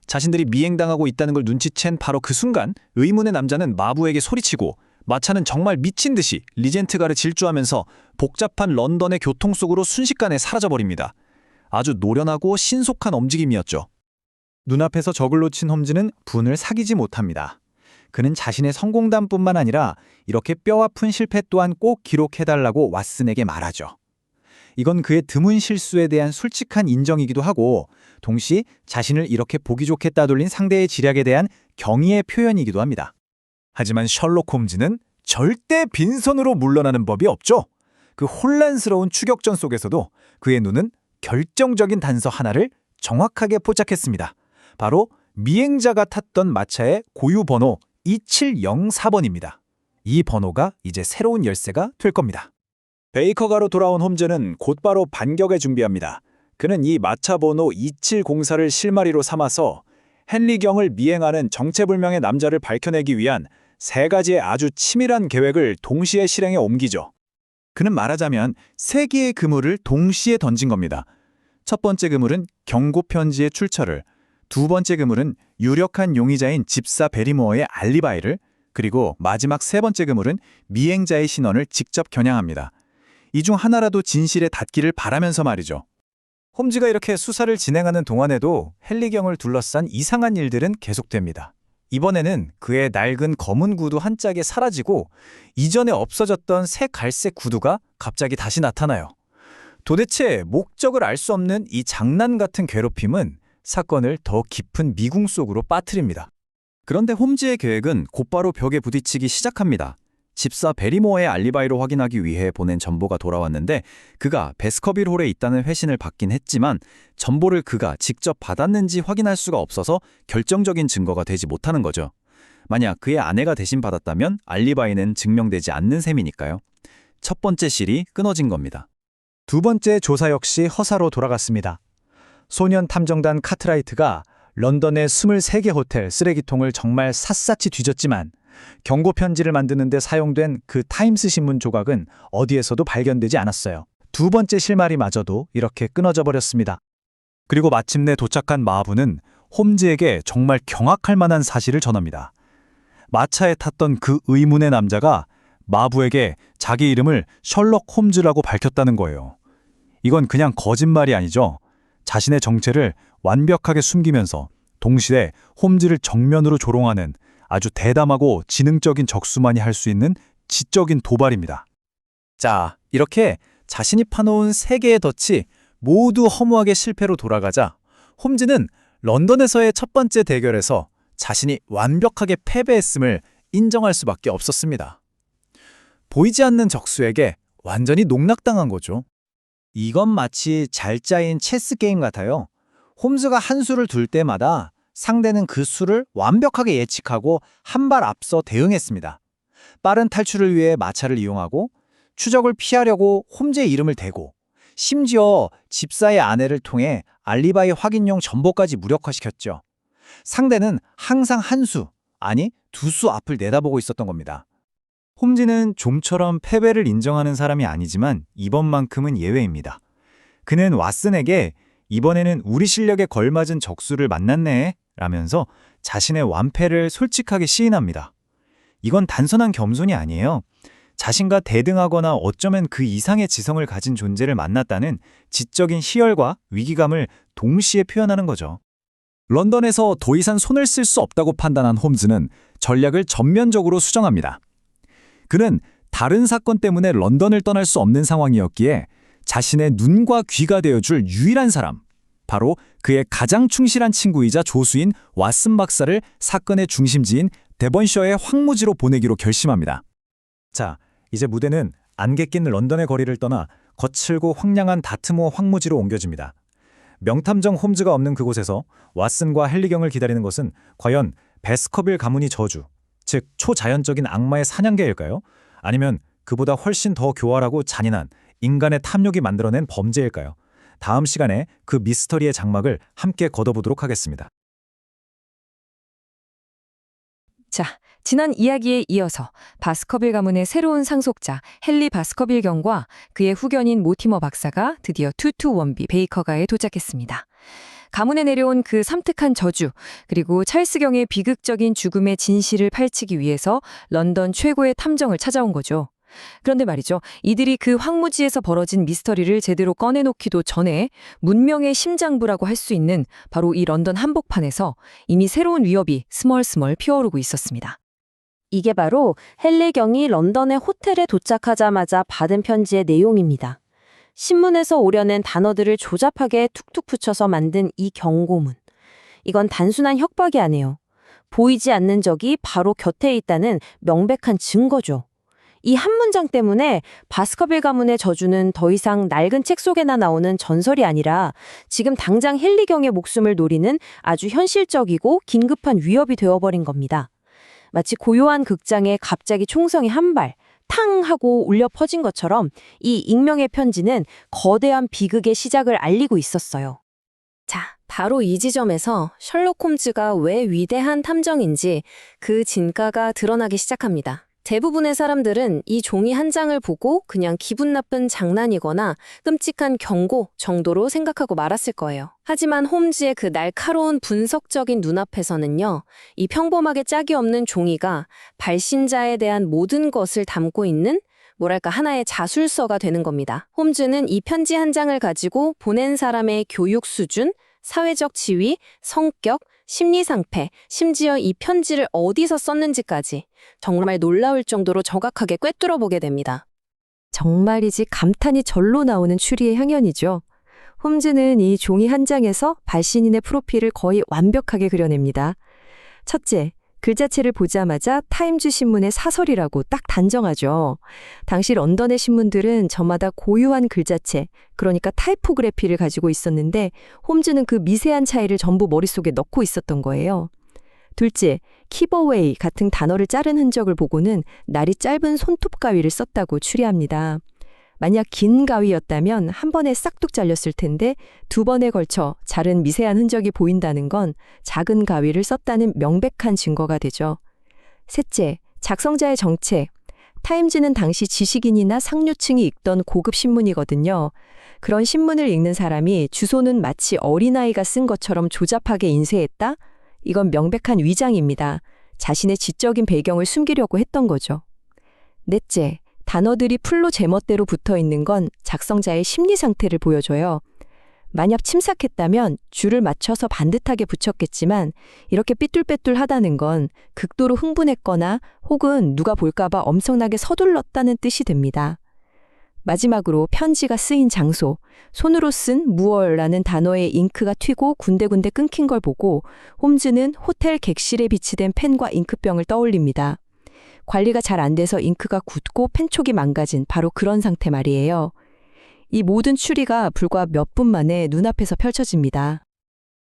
자신들이 미행당하고 있다는 걸 눈치챈 바로 그 순간 의문의 남자는 마부에게 소리치고 마차는 정말 미친 듯이 리젠트가를 질주하면서 복잡한 런던의 교통 속으로 순식간에 사라져버립니다. 아주 노련하고 신속한 움직임이었죠. 눈앞에서 적을 놓친 홈즈는 분을 사귀지 못합니다. 그는 자신의 성공담뿐만 아니라 이렇게 뼈아픈 실패 또한 꼭 기록해달라고 왓슨에게 말하죠. 이건 그의 드문 실수에 대한 솔직한 인정이기도 하고 동시에 자신을 이렇게 보기 좋게 따돌린 상대의 지략에 대한 경의의 표현이기도 합니다. 하지만 셜록 홈즈는 절대 빈손으로 물러나는 법이 없죠. 그 혼란스러운 추격전 속에서도 그의 눈은 결정적인 단서 하나를 정확하게 포착했습니다. 바로 미행자가 탔던 마차의 고유 번호 2704번입니다. 이 번호가 이제 새로운 열쇠가 될 겁니다. 베이커가로 돌아온 홈즈는 곧바로 반격을 준비합니다. 그는 이 마차 번호 2704를 실마리로 삼아서 헨리 경을 미행하는 정체불명의 남자를 밝혀내기 위한 세 가지의 아주 치밀한 계획을 동시에 실행에 옮기죠. 그는 말하자면 세 개의 그물을 동시에 던진 겁니다. 첫 번째 그물은 경고 편지의 출처를, 두 번째 그물은 유력한 용의자인 집사 베리모어의 알리바이를, 그리고 마지막 세 번째 그물은 미행자의 신원을 직접 겨냥합니다. 이 중 하나라도 진실에 닿기를 바라면서 말이죠. 홈즈가 이렇게 수사를 진행하는 동안에도 헨리 경을 둘러싼 이상한 일들은 계속됩니다. 이번에는 그의 낡은 검은 구두 한 짝이 사라지고 이전에 없어졌던 새 갈색 구두가 갑자기 다시 나타나요. 도대체 목적을 알 수 없는 이 장난 같은 괴롭힘은 사건을 더 깊은 미궁 속으로 빠뜨립니다. 그런데 홈즈의 계획은 곧바로 벽에 부딪히기 시작합니다. 집사 베리모어의 알리바이로 확인하기 위해 보낸 전보가 돌아왔는데 그가 베스커빌 홀에 있다는 회신을 받긴 했지만 전보를 그가 직접 받았는지 확인할 수가 없어서 결정적인 증거가 되지 못하는 거죠. 만약 그의 아내가 대신 받았다면 알리바이는 증명되지 않는 셈이니까요. 첫 번째 실이 끊어진 겁니다. 두 번째 조사 역시 허사로 돌아갔습니다. 소년 탐정단 카트라이트가 런던의 23개 호텔 쓰레기통을 정말 샅샅이 뒤졌지만 경고 편지를 만드는 데 사용된 그 타임스 신문 조각은 어디에서도 발견되지 않았어요. 두 번째 실마리마저도 이렇게 끊어져 버렸습니다. 그리고 마침내 도착한 마부는 홈즈에게 정말 경악할 만한 사실을 전합니다. 마차에 탔던 그 의문의 남자가 마부에게 자기 이름을 셜록 홈즈라고 밝혔다는 거예요. 이건 그냥 거짓말이 아니죠. 자신의 정체를 완벽하게 숨기면서 동시에 홈즈를 정면으로 조롱하는 아주 대담하고 지능적인 적수만이 할 수 있는 지적인 도발입니다. 자, 이렇게 자신이 파놓은 세 개의 덫이 모두 허무하게 실패로 돌아가자 홈즈는 런던에서의 첫 번째 대결에서 자신이 완벽하게 패배했음을 인정할 수밖에 없었습니다. 보이지 않는 적수에게 완전히 농락당한 거죠. 이건 마치 잘 짜인 체스 게임 같아요. 홈즈가 한 수를 둘 때마다 상대는 그 수를 완벽하게 예측하고 한 발 앞서 대응했습니다. 빠른 탈출을 위해 마차를 이용하고 추적을 피하려고 홈즈의 이름을 대고 심지어 집사의 아내를 통해 알리바이 확인용 정보까지 무력화시켰죠. 상대는 항상 한 수, 아니 두 수 앞을 내다보고 있었던 겁니다. 홈즈는 좀처럼 패배를 인정하는 사람이 아니지만 이번만큼은 예외입니다. 그는 왓슨에게 이번에는 우리 실력에 걸맞은 적수를 만났네 라면서 자신의 완패를 솔직하게 시인합니다. 이건 단순한 겸손이 아니에요. 자신과 대등하거나 어쩌면 그 이상의 지성을 가진 존재를 만났다는 지적인 희열과 위기감을 동시에 표현하는 거죠. 런던에서 더 이상 손을 쓸 수 없다고 판단한 홈즈는 전략을 전면적으로 수정합니다. 그는 다른 사건 때문에 런던을 떠날 수 없는 상황이었기에 자신의 눈과 귀가 되어줄 유일한 사람, 바로 그의 가장 충실한 친구이자 조수인 왓슨 박사를 사건의 중심지인 데번셔의 황무지로 보내기로 결심합니다. 자, 이제 무대는 안개 낀 런던의 거리를 떠나 거칠고 황량한 다트모어 황무지로 옮겨집니다. 명탐정 홈즈가 없는 그곳에서 왓슨과 헨리경을 기다리는 것은 과연 베스커빌 가문이 저주, 즉 초자연적인 악마의 사냥개일까요? 아니면 그보다 훨씬 더 교활하고 잔인한 인간의 탐욕이 만들어낸 범죄일까요? 다음 시간에 그 미스터리의 장막을 함께 걷어보도록 하겠습니다. 자, 지난 이야기에 이어서 바스커빌 가문의 새로운 상속자 헨리 바스커빌 경과 그의 후견인 모티머 박사가 드디어 투투원비 베이커가에 도착했습니다. 가문에 내려온 그 섬뜩한 저주, 그리고 찰스 경의 비극적인 죽음의 진실을 파헤치기 위해서 런던 최고의 탐정을 찾아온 거죠. 그런데 말이죠. 이들이 그 황무지에서 벌어진 미스터리를 제대로 꺼내놓기도 전에 문명의 심장부라고 할 수 있는 바로 이 런던 한복판에서 이미 새로운 위협이 스멀스멀 피어오르고 있었습니다. 이게 바로 헨리경이 런던의 호텔에 도착하자마자 받은 편지의 내용입니다. 신문에서 오려낸 단어들을 조잡하게 툭툭 붙여서 만든 이 경고문. 이건 단순한 협박이 아니에요. 보이지 않는 적이 바로 곁에 있다는 명백한 증거죠. 이 한 문장 때문에 바스커빌 가문의 저주는 더 이상 낡은 책 속에나 나오는 전설이 아니라 지금 당장 헨리경의 목숨을 노리는 아주 현실적이고 긴급한 위협이 되어버린 겁니다. 마치 고요한 극장에 갑자기 총성이 한 발, 탕 하고 울려 퍼진 것처럼 이 익명의 편지는 거대한 비극의 시작을 알리고 있었어요. 자, 바로 이 지점에서 셜록 홈즈가 왜 위대한 탐정인지 그 진가가 드러나기 시작합니다. 대부분의 사람들은 이 종이 한 장을 보고 그냥 기분 나쁜 장난이거나 끔찍한 경고 정도로 생각하고 말았을 거예요. 하지만 홈즈의 그 날카로운 분석적인 눈앞에서는요, 이 평범하게 짝이 없는 종이가 발신자에 대한 모든 것을 담고 있는 뭐랄까 하나의 자술서가 되는 겁니다. 홈즈는 이 편지 한 장을 가지고 보낸 사람의 교육 수준, 사회적 지위, 성격, 심리 상태, 심지어 이 편지를 어디서 썼는지까지 정말 놀라울 정도로 정확하게 꿰뚫어 보게 됩니다. 정말이지 감탄이 절로 나오는 추리의 향연이죠. 홈즈는 이 종이 한 장에서 발신인의 프로필을 거의 완벽하게 그려냅니다. 첫째, 글자체를 보자마자 타임즈 신문의 사설이라고 딱 단정하죠. 당시 런던의 신문들은 저마다 고유한 글자체, 그러니까 타이포그래피를 가지고 있었는데 홈즈는 그 미세한 차이를 전부 머릿속에 넣고 있었던 거예요. 둘째, 키버웨이 같은 단어를 자른 흔적을 보고는 날이 짧은 손톱 가위를 썼다고 추리합니다. 만약 긴 가위였다면 한 번에 싹둑 잘렸을 텐데 두 번에 걸쳐 자른 미세한 흔적이 보인다는 건 작은 가위를 썼다는 명백한 증거가 되죠. 셋째, 작성자의 정체. 타임즈는 당시 지식인이나 상류층이 읽던 고급 신문이거든요. 그런 신문을 읽는 사람이 주소는 마치 어린아이가 쓴 것처럼 조잡하게 인쇄했다? 이건 명백한 위장입니다. 자신의 지적인 배경을 숨기려고 했던 거죠. 넷째, 단어들이 풀로 제멋대로 붙어 있는 건 작성자의 심리 상태를 보여줘요. 만약 침삭했다면 줄을 맞춰서 반듯하게 붙였겠지만 이렇게 삐뚤빼뚤하다는 건 극도로 흥분했거나 혹은 누가 볼까봐 엄청나게 서둘렀다는 뜻이 됩니다. 마지막으로 편지가 쓰인 장소, 손으로 쓴 무얼라는 단어의 잉크가 튀고 군데군데 끊긴 걸 보고 홈즈는 호텔 객실에 비치된 펜과 잉크병을 떠올립니다. 관리가 잘 안 돼서 잉크가 굳고 펜촉이 망가진 바로 그런 상태 말이에요. 이 모든 추리가 불과 몇 분 만에 눈앞에서 펼쳐집니다.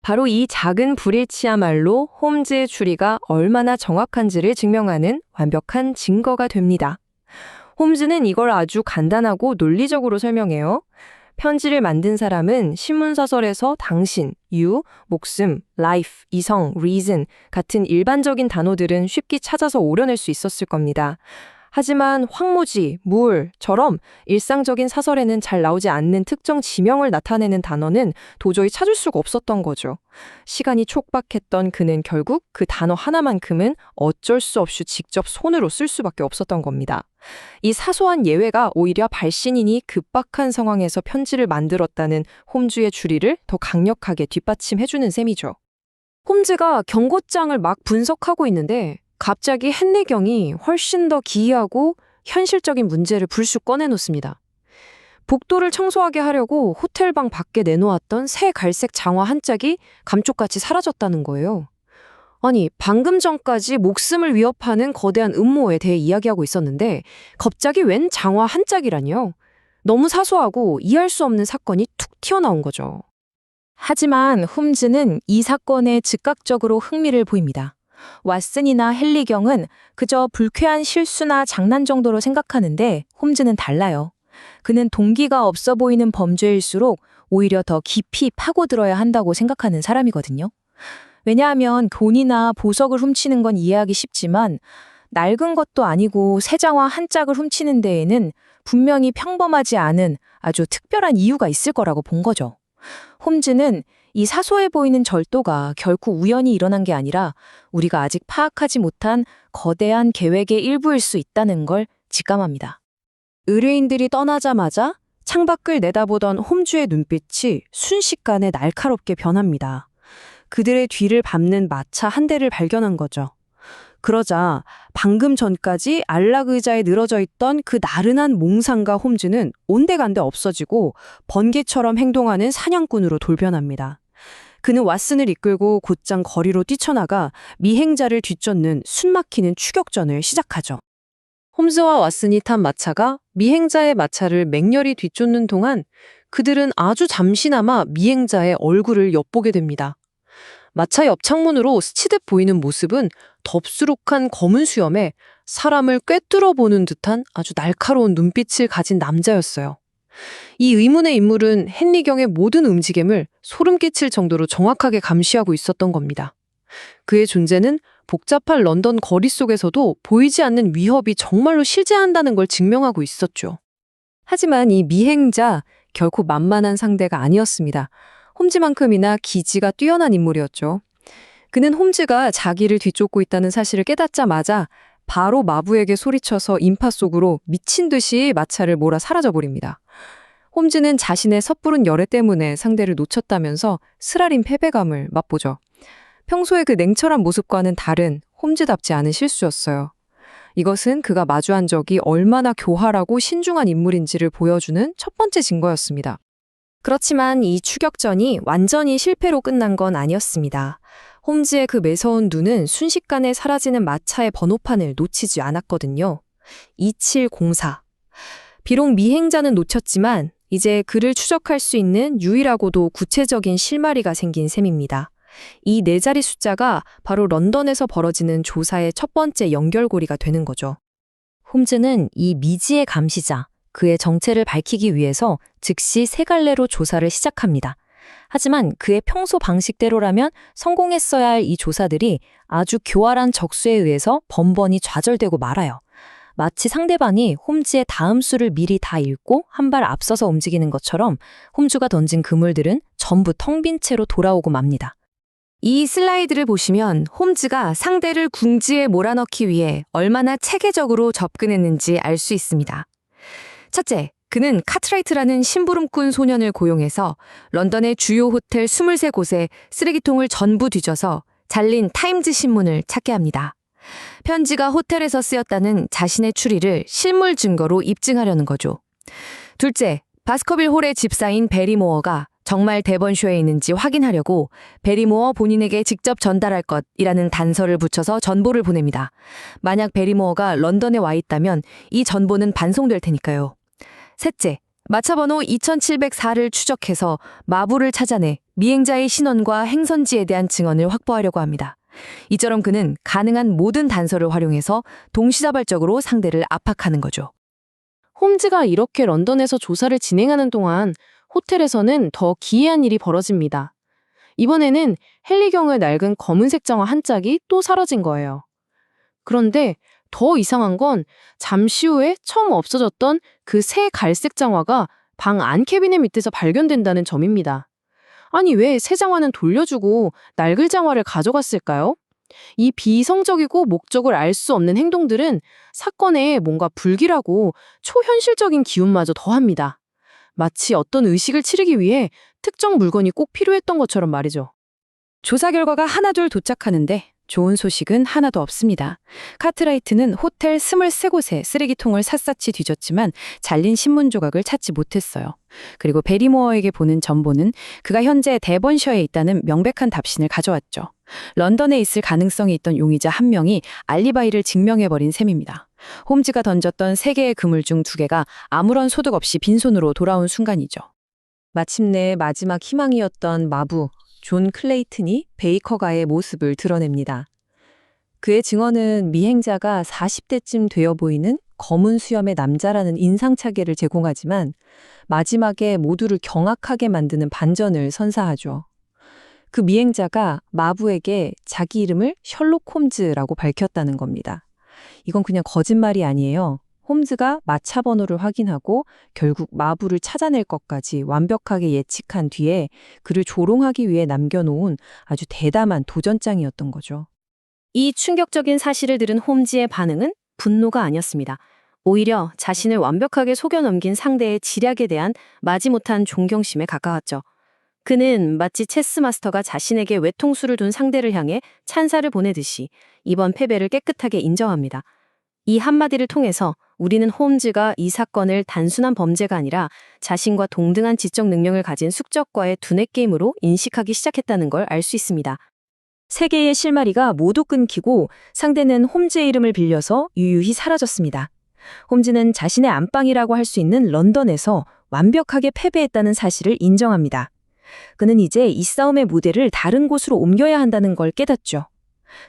바로 이 작은 불일치야말로 홈즈의 추리가 얼마나 정확한지를 증명하는 완벽한 증거가 됩니다. 홈즈는 이걸 아주 간단하고 논리적으로 설명해요. 편지를 만든 사람은 신문사설에서 당신, you, 목숨, life, 이성, reason 같은 일반적인 단어들은 쉽게 찾아서 오려낼 수 있었을 겁니다. 하지만 황무지, 물처럼 일상적인 사설에는 잘 나오지 않는 특정 지명을 나타내는 단어는 도저히 찾을 수가 없었던 거죠. 시간이 촉박했던 그는 결국 그 단어 하나만큼은 어쩔 수 없이 직접 손으로 쓸 수밖에 없었던 겁니다. 이 사소한 예외가 오히려 발신인이 급박한 상황에서 편지를 만들었다는 홈즈의 주리를 더 강력하게 뒷받침해주는 셈이죠. 홈즈가 경고장을 막 분석하고 있는데 갑자기 헨리경이 훨씬 더 기이하고 현실적인 문제를 불쑥 꺼내놓습니다. 복도를 청소하게 하려고 호텔방 밖에 내놓았던 새 갈색 장화 한 짝이 감쪽같이 사라졌다는 거예요. 아니, 방금 전까지 목숨을 위협하는 거대한 음모에 대해 이야기하고 있었는데 갑자기 웬 장화 한 짝이라니요? 너무 사소하고 이해할 수 없는 사건이 툭 튀어나온 거죠. 하지만 홈즈는 이 사건에 즉각적으로 흥미를 보입니다. 왓슨이나 헨리경은 그저 불쾌한 실수나 장난 정도로 생각하는데 홈즈는 달라요. 그는 동기가 없어 보이는 범죄일수록 오히려 더 깊이 파고들어야 한다고 생각하는 사람이거든요. 왜냐하면 돈이나 보석을 훔치는 건 이해하기 쉽지만 낡은 것도 아니고 새 장화 한 짝을 훔치는 데에는 분명히 평범하지 않은 아주 특별한 이유가 있을 거라고 본 거죠. 홈즈는 이 사소해 보이는 절도가 결코 우연히 일어난 게 아니라 우리가 아직 파악하지 못한 거대한 계획의 일부일 수 있다는 걸 직감합니다. 의뢰인들이 떠나자마자 창밖을 내다보던 홈즈의 눈빛이 순식간에 날카롭게 변합니다. 그들의 뒤를 밟는 마차 한 대를 발견한 거죠. 그러자 방금 전까지 안락 의자에 늘어져 있던 그 나른한 몽상가 홈즈는 온데간데 없어지고 번개처럼 행동하는 사냥꾼으로 돌변합니다. 그는 왓슨을 이끌고 곧장 거리로 뛰쳐나가 미행자를 뒤쫓는 숨막히는 추격전을 시작하죠. 홈즈와 왓슨이 탄 마차가 미행자의 마차를 맹렬히 뒤쫓는 동안 그들은 아주 잠시나마 미행자의 얼굴을 엿보게 됩니다. 마차 옆 창문으로 스치듯 보이는 모습은 덥수룩한 검은 수염에 사람을 꿰뚫어 보는 듯한 아주 날카로운 눈빛을 가진 남자였어요. 이 의문의 인물은 헨리경의 모든 움직임을 소름 끼칠 정도로 정확하게 감시하고 있었던 겁니다. 그의 존재는 복잡한 런던 거리 속에서도 보이지 않는 위협이 정말로 실재한다는 걸 증명하고 있었죠. 하지만 이 미행자 결코 만만한 상대가 아니었습니다. 홈즈만큼이나 기지가 뛰어난 인물이었죠. 그는 홈즈가 자기를 뒤쫓고 있다는 사실을 깨닫자마자 바로 마부에게 소리쳐서 인파 속으로 미친 듯이 마차를 몰아 사라져버립니다. 홈즈는 자신의 섣부른 열애 때문에 상대를 놓쳤다면서 스라린 패배감을 맛보죠. 평소의 그 냉철한 모습과는 다른 홈즈답지 않은 실수였어요. 이것은 그가 마주한 적이 얼마나 교활하고 신중한 인물인지를 보여주는 첫 번째 증거였습니다. 그렇지만 이 추격전이 완전히 실패로 끝난 건 아니었습니다. 홈즈의 그 매서운 눈은 순식간에 사라지는 마차의 번호판을 놓치지 않았거든요. 2704. 비록 미행자는 놓쳤지만 이제 그를 추적할 수 있는 유일하고도 구체적인 실마리가 생긴 셈입니다. 이 네 자리 숫자가 바로 런던에서 벌어지는 조사의 첫 번째 연결고리가 되는 거죠. 홈즈는 이 미지의 감시자, 그의 정체를 밝히기 위해서 즉시 세 갈래로 조사를 시작합니다. 하지만 그의 평소 방식대로라면 성공했어야 할 이 조사들이 아주 교활한 적수에 의해서 번번이 좌절되고 말아요. 마치 상대방이 홈즈의 다음 수를 미리 다 읽고 한 발 앞서서 움직이는 것처럼 홈즈가 던진 그물들은 전부 텅 빈 채로 돌아오고 맙니다. 이 슬라이드를 보시면 홈즈가 상대를 궁지에 몰아넣기 위해 얼마나 체계적으로 접근했는지 알 수 있습니다. 첫째, 그는 카트라이트라는 심부름꾼 소년을 고용해서 런던의 주요 호텔 23곳에 쓰레기통을 전부 뒤져서 잘린 타임즈 신문을 찾게 합니다. 편지가 호텔에서 쓰였다는 자신의 추리를 실물 증거로 입증하려는 거죠. 둘째, 바스커빌 홀의 집사인 베리모어가 정말 데번쇼에 있는지 확인하려고 베리모어 본인에게 직접 전달할 것이라는 단서를 붙여서 전보를 보냅니다. 만약 베리모어가 런던에 와 있다면 이 전보는 반송될 테니까요. 셋째, 마차번호 2704를 추적해서 마부를 찾아내 미행자의 신원과 행선지에 대한 증언을 확보하려고 합니다. 이처럼 그는 가능한 모든 단서를 활용해서 동시다발적으로 상대를 압박하는 거죠. 홈즈가 이렇게 런던에서 조사를 진행하는 동안 호텔에서는 더 기이한 일이 벌어집니다. 이번에는 헨리경의 낡은 검은색 장화 한 짝이 또 사라진 거예요. 그런데 더 이상한 건 잠시 후에 처음 없어졌던 그 새 갈색 장화가 방 안 캐비넷 밑에서 발견된다는 점입니다. 아니, 왜 새 장화는 돌려주고 낡은 장화를 가져갔을까요? 이 비이성적이고 목적을 알 수 없는 행동들은 사건에 뭔가 불길하고 초현실적인 기운마저 더합니다. 마치 어떤 의식을 치르기 위해 특정 물건이 꼭 필요했던 것처럼 말이죠. 조사 결과가 하나둘 도착하는데 좋은 소식은 하나도 없습니다. 카트라이트는 호텔 23곳에 쓰레기통을 샅샅이 뒤졌지만 잘린 신문 조각을 찾지 못했어요. 그리고 베리모어에게 보낸 전보는 그가 현재 데번셔에 있다는 명백한 답신을 가져왔죠. 런던에 있을 가능성이 있던 용의자 한 명이 알리바이를 증명해버린 셈입니다. 홈즈가 던졌던 3개의 그물 중 2개가 아무런 소득 없이 빈손으로 돌아온 순간이죠. 마침내 마지막 희망이었던 마부 존 클레이튼이 베이커가의 모습을 드러냅니다. 그의 증언은 미행자가 40대쯤 되어 보이는 검은 수염의 남자라는 인상차게를 제공하지만 마지막에 모두를 경악하게 만드는 반전을 선사하죠. 그 미행자가 마부에게 자기 이름을 셜록 홈즈라고 밝혔다는 겁니다. 이건 그냥 거짓말이 아니에요. 홈즈가 마차 번호를 확인하고 결국 마부를 찾아낼 것까지 완벽하게 예측한 뒤에 그를 조롱하기 위해 남겨놓은 아주 대담한 도전장이었던 거죠. 이 충격적인 사실을 들은 홈즈의 반응은 분노가 아니었습니다. 오히려 자신을 완벽하게 속여 넘긴 상대의 지략에 대한 마지못한 존경심에 가까웠죠. 그는 마치 체스 마스터가 자신에게 외통수를 둔 상대를 향해 찬사를 보내듯이 이번 패배를 깨끗하게 인정합니다. 이 한마디를 통해서 우리는 홈즈가 이 사건을 단순한 범죄가 아니라 자신과 동등한 지적 능력을 가진 숙적과의 두뇌 게임으로 인식하기 시작했다는 걸 알 수 있습니다. 3개의 실마리가 모두 끊기고 상대는 홈즈의 이름을 빌려서 유유히 사라졌습니다. 홈즈는 자신의 안방이라고 할 수 있는 런던에서 완벽하게 패배했다는 사실을 인정합니다. 그는 이제 이 싸움의 무대를 다른 곳으로 옮겨야 한다는 걸 깨닫죠.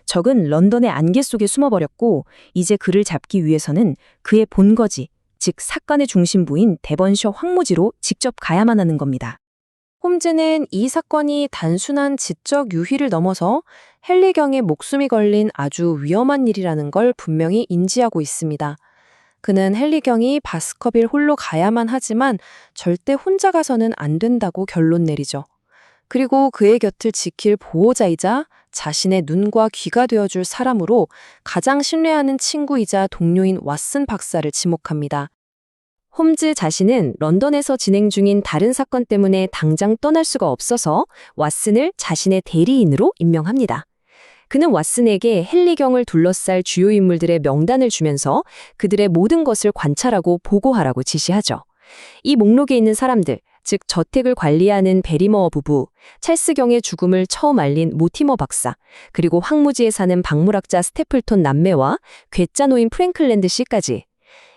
적은 런던의 안개 속에 숨어버렸고 이제 그를 잡기 위해서는 그의 본거지, 즉 사건의 중심부인 데번셔 황무지로 직접 가야만 하는 겁니다. 홈즈는 이 사건이 단순한 지적 유희를 넘어서 헨리 경의 목숨이 걸린 아주 위험한 일이라는 걸 분명히 인지하고 있습니다. 그는 헨리 경이 바스커빌 홀로 가야만 하지만 절대 혼자 가서는 안 된다고 결론 내리죠. 그리고 그의 곁을 지킬 보호자이자 자신의 눈과 귀가 되어줄 사람으로 가장 신뢰하는 친구이자 동료인 왓슨 박사를 지목합니다. 홈즈 자신은 런던에서 진행 중인 다른 사건 때문에 당장 떠날 수가 없어서 왓슨을 자신의 대리인으로 임명합니다. 그는 왓슨에게 헨리 경을 둘러쌀 주요 인물들의 명단을 주면서 그들의 모든 것을 관찰하고 보고하라고 지시하죠. 이 목록에 있는 사람들, 즉 저택을 관리하는 베리머어 부부, 찰스 경의 죽음을 처음 알린 모티머 박사, 그리고 황무지에 사는 박물학자 스태플톤 남매와 괴짜노인 프랭클랜드 씨까지.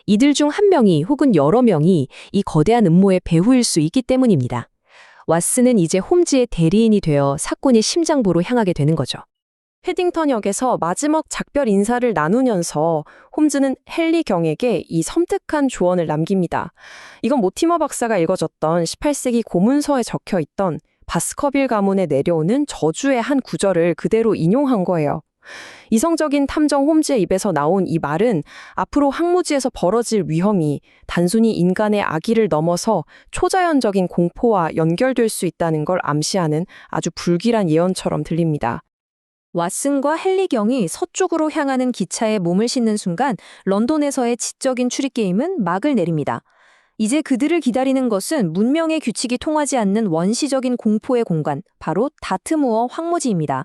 이들 중 한 명이 혹은 여러 명이 이 거대한 음모의 배후일 수 있기 때문입니다. 왓슨은 이제 홈즈의 대리인이 되어 사건의 심장부로 향하게 되는 거죠. 패딩턴 역에서 마지막 작별 인사를 나누면서 홈즈는 헨리 경에게 이 섬뜩한 조언을 남깁니다. 이건 모티머 박사가 읽어줬던 18세기 고문서에 적혀있던 바스커빌 가문에 내려오는 저주의 한 구절을 그대로 인용한 거예요. 이성적인 탐정 홈즈의 입에서 나온 이 말은 앞으로 황무지에서 벌어질 위험이 단순히 인간의 악의를 넘어서 초자연적인 공포와 연결될 수 있다는 걸 암시하는 아주 불길한 예언처럼 들립니다. 왓슨과 헨리 경이 서쪽으로 향하는 기차에 몸을 싣는 순간 런던에서의 지적인 추리게임은 막을 내립니다. 이제 그들을 기다리는 것은 문명의 규칙이 통하지 않는 원시적인 공포의 공간, 바로 다트무어 황무지입니다.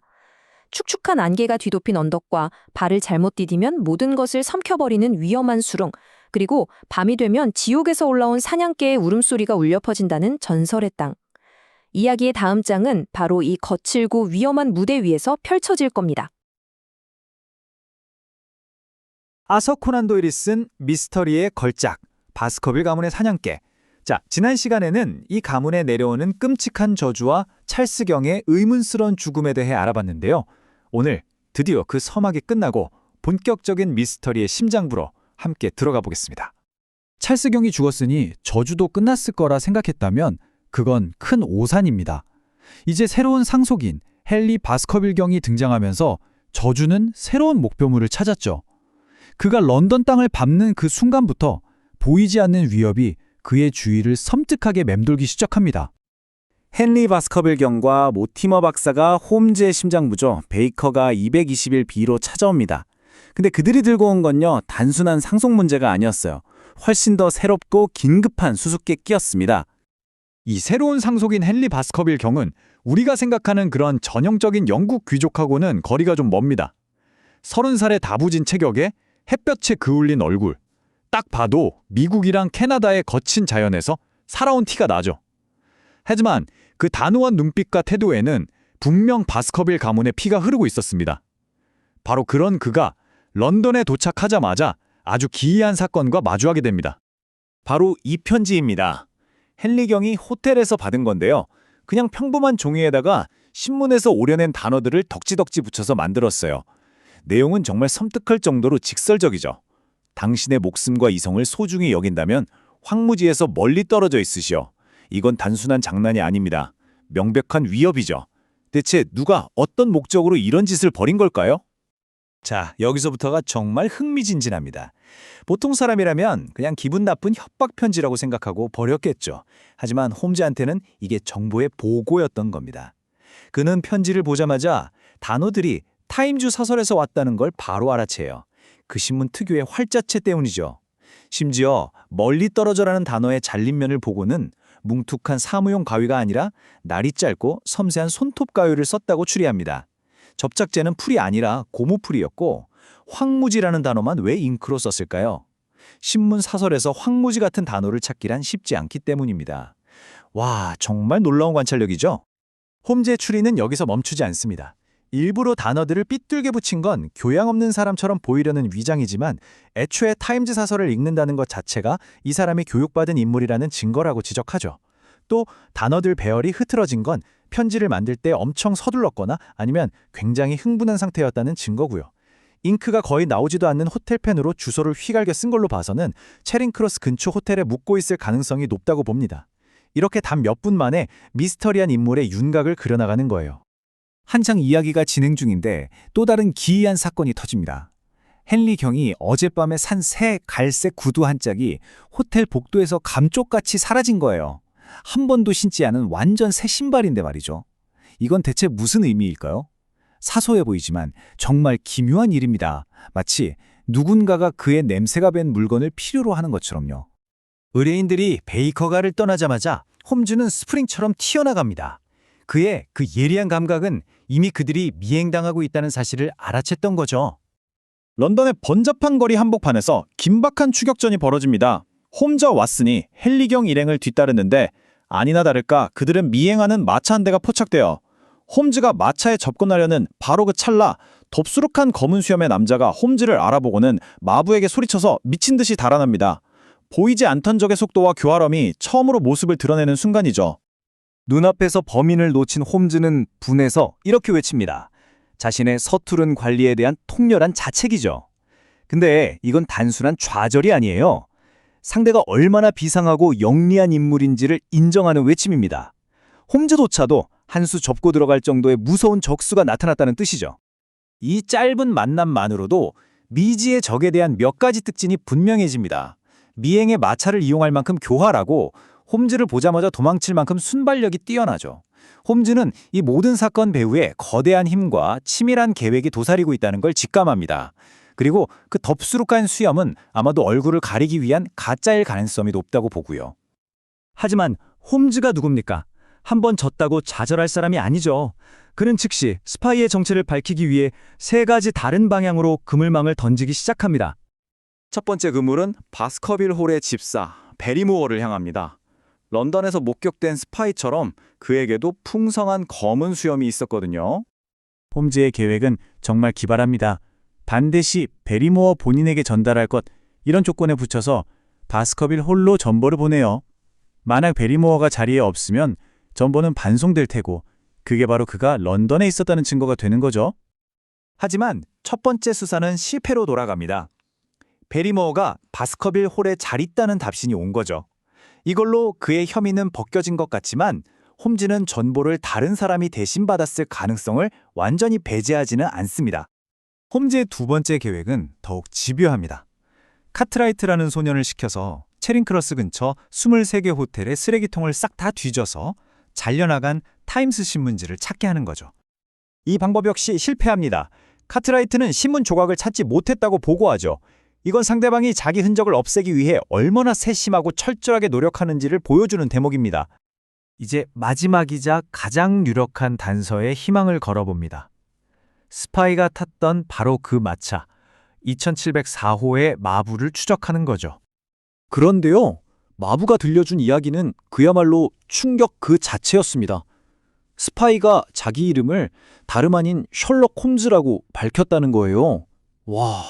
축축한 안개가 뒤덮인 언덕과 발을 잘못 디디면 모든 것을 삼켜버리는 위험한 수렁, 그리고 밤이 되면 지옥에서 올라온 사냥개의 울음소리가 울려 퍼진다는 전설의 땅. 이야기의 다음 장은 바로 이 거칠고 위험한 무대 위에서 펼쳐질 겁니다. 아서 코난 도일이 쓴 미스터리의 걸작, 바스커빌 가문의 사냥개. 자, 지난 시간에는 이 가문에 내려오는 끔찍한 저주와 찰스 경의 의문스러운 죽음에 대해 알아봤는데요. 오늘 드디어 그 서막이 끝나고 본격적인 미스터리의 심장부로 함께 들어가 보겠습니다. 찰스 경이 죽었으니 저주도 끝났을 거라 생각했다면 그건 큰 오산입니다. 이제 새로운 상속인 헨리 바스커빌 경이 등장하면서 저주는 새로운 목표물을 찾았죠. 그가 런던 땅을 밟는 그 순간부터 보이지 않는 위협이 그의 주위를 섬뜩하게 맴돌기 시작합니다. 헨리 바스커빌 경과 모티머 박사가 홈즈의 심장부죠. 베이커가 221B로 찾아옵니다. 근데 그들이 들고 온 건요, 단순한 상속 문제가 아니었어요. 훨씬 더 새롭고 긴급한 수수께끼였습니다. 이 새로운 상속인 헨리 바스커빌 경은 우리가 생각하는 그런 전형적인 영국 귀족하고는 거리가 좀 멉니다. 30살의 다부진 체격에 햇볕에 그을린 얼굴. 딱 봐도 미국이랑 캐나다의 거친 자연에서 살아온 티가 나죠. 하지만 그 단호한 눈빛과 태도에는 분명 바스커빌 가문의 피가 흐르고 있었습니다. 바로 그런 그가 런던에 도착하자마자 아주 기이한 사건과 마주하게 됩니다. 바로 이 편지입니다. 헨리 경이 호텔에서 받은 건데요. 그냥 평범한 종이에다가 신문에서 오려낸 단어들을 덕지덕지 붙여서 만들었어요. 내용은 정말 섬뜩할 정도로 직설적이죠. 당신의 목숨과 이성을 소중히 여긴다면 황무지에서 멀리 떨어져 있으시오. 이건 단순한 장난이 아닙니다. 명백한 위협이죠. 대체 누가 어떤 목적으로 이런 짓을 벌인 걸까요? 자, 여기서부터가 정말 흥미진진합니다. 보통 사람이라면 그냥 기분 나쁜 협박 편지라고 생각하고 버렸겠죠. 하지만 홈즈한테는 이게 정보의 보고였던 겁니다. 그는 편지를 보자마자 단어들이 타임즈 사설에서 왔다는 걸 바로 알아채요. 그 신문 특유의 활자체 때문이죠. 심지어 멀리 떨어져라는 단어의 잘린 면을 보고는 뭉툭한 사무용 가위가 아니라 날이 짧고 섬세한 손톱 가위를 썼다고 추리합니다. 접착제는 풀이 아니라 고무풀이었고 황무지라는 단어만 왜 잉크로 썼을까요? 신문 사설에서 황무지 같은 단어를 찾기란 쉽지 않기 때문입니다. 와, 정말 놀라운 관찰력이죠? 홈즈의 추리는 여기서 멈추지 않습니다. 일부러 단어들을 삐뚤게 붙인 건 교양 없는 사람처럼 보이려는 위장이지만 애초에 타임즈 사설을 읽는다는 것 자체가 이 사람이 교육받은 인물이라는 증거라고 지적하죠. 또 단어들 배열이 흐트러진 건 편지를 만들 때 엄청 서둘렀거나 아니면 굉장히 흥분한 상태였다는 증거고요. 잉크가 거의 나오지도 않는 호텔펜으로 주소를 휘갈겨 쓴 걸로 봐서는 체링크로스 근처 호텔에 묵고 있을 가능성이 높다고 봅니다. 이렇게 단 몇 분 만에 미스터리한 인물의 윤곽을 그려나가는 거예요. 한창 이야기가 진행 중인데 또 다른 기이한 사건이 터집니다. 헨리 경이 어젯밤에 산 새 갈색 구두 한 짝이 호텔 복도에서 감쪽같이 사라진 거예요. 한 번도 신지 않은 완전 새 신발인데 말이죠. 이건 대체 무슨 의미일까요? 사소해 보이지만 정말 기묘한 일입니다. 마치 누군가가 그의 냄새가 밴 물건을 필요로 하는 것처럼요. 의뢰인들이 베이커가를 떠나자마자 홈즈는 스프링처럼 튀어나갑니다. 그의 그 예리한 감각은 이미 그들이 미행당하고 있다는 사실을 알아챘던 거죠. 런던의 번잡한 거리 한복판에서 긴박한 추격전이 벌어집니다. 홈즈와 왓슨이 헨리 경 일행을 뒤따르는데 아니나 다를까 그들은 미행하는 마차 한 대가 포착되어 홈즈가 마차에 접근하려는 바로 그 찰나 덥수룩한 검은 수염의 남자가 홈즈를 알아보고는 마부에게 소리쳐서 미친 듯이 달아납니다. 보이지 않던 적의 속도와 교활함이 처음으로 모습을 드러내는 순간이죠. 눈앞에서 범인을 놓친 홈즈는 분해서 이렇게 외칩니다. 자신의 서투른 관리에 대한 통렬한 자책이죠. 근데 이건 단순한 좌절이 아니에요. 상대가 얼마나 비상하고 영리한 인물인지를 인정하는 외침입니다. 홈즈조차도 한 수 접고 들어갈 정도의 무서운 적수가 나타났다는 뜻이죠. 이 짧은 만남만으로도 미지의 적에 대한 몇 가지 특징이 분명해집니다. 미행의 마차를 이용할 만큼 교활하고 홈즈를 보자마자 도망칠 만큼 순발력이 뛰어나죠. 홈즈는 이 모든 사건 배후에 거대한 힘과 치밀한 계획이 도사리고 있다는 걸 직감합니다. 그리고 그 덥수룩한 수염은 아마도 얼굴을 가리기 위한 가짜일 가능성이 높다고 보고요. 하지만 홈즈가 누굽니까? 한번 졌다고 좌절할 사람이 아니죠. 그는 즉시 스파이의 정체를 밝히기 위해 세 가지 다른 방향으로 그물망을 던지기 시작합니다. 첫 번째 그물은 바스커빌 홀의 집사 베리모어를 향합니다. 런던에서 목격된 스파이처럼 그에게도 풍성한 검은 수염이 있었거든요. 홈즈의 계획은 정말 기발합니다. 반드시 베리모어 본인에게 전달할 것, 이런 조건에 붙여서 바스커빌 홀로 전보를 보내요. 만약 베리모어가 자리에 없으면 전보는 반송될 테고 그게 바로 그가 런던에 있었다는 증거가 되는 거죠. 하지만 첫 번째 수사는 실패로 돌아갑니다. 베리모어가 바스커빌 홀에 잘 있다는 답신이 온 거죠. 이걸로 그의 혐의는 벗겨진 것 같지만 홈즈는 전보를 다른 사람이 대신 받았을 가능성을 완전히 배제하지는 않습니다. 홈즈의 두 번째 계획은 더욱 집요합니다. 카트라이트라는 소년을 시켜서 체링크로스 근처 23개 호텔의 쓰레기통을 싹 다 뒤져서 잘려나간 타임스 신문지를 찾게 하는 거죠. 이 방법 역시 실패합니다. 카트라이트는 신문 조각을 찾지 못했다고 보고하죠. 이건 상대방이 자기 흔적을 없애기 위해 얼마나 세심하고 철저하게 노력하는지를 보여주는 대목입니다. 이제 마지막이자 가장 유력한 단서에 희망을 걸어봅니다. 스파이가 탔던 바로 그 마차, 2704호의 마부를 추적하는 거죠. 그런데요, 마부가 들려준 이야기는 그야말로 충격 그 자체였습니다. 스파이가 자기 이름을 다름 아닌 셜록 홈즈라고 밝혔다는 거예요. 와,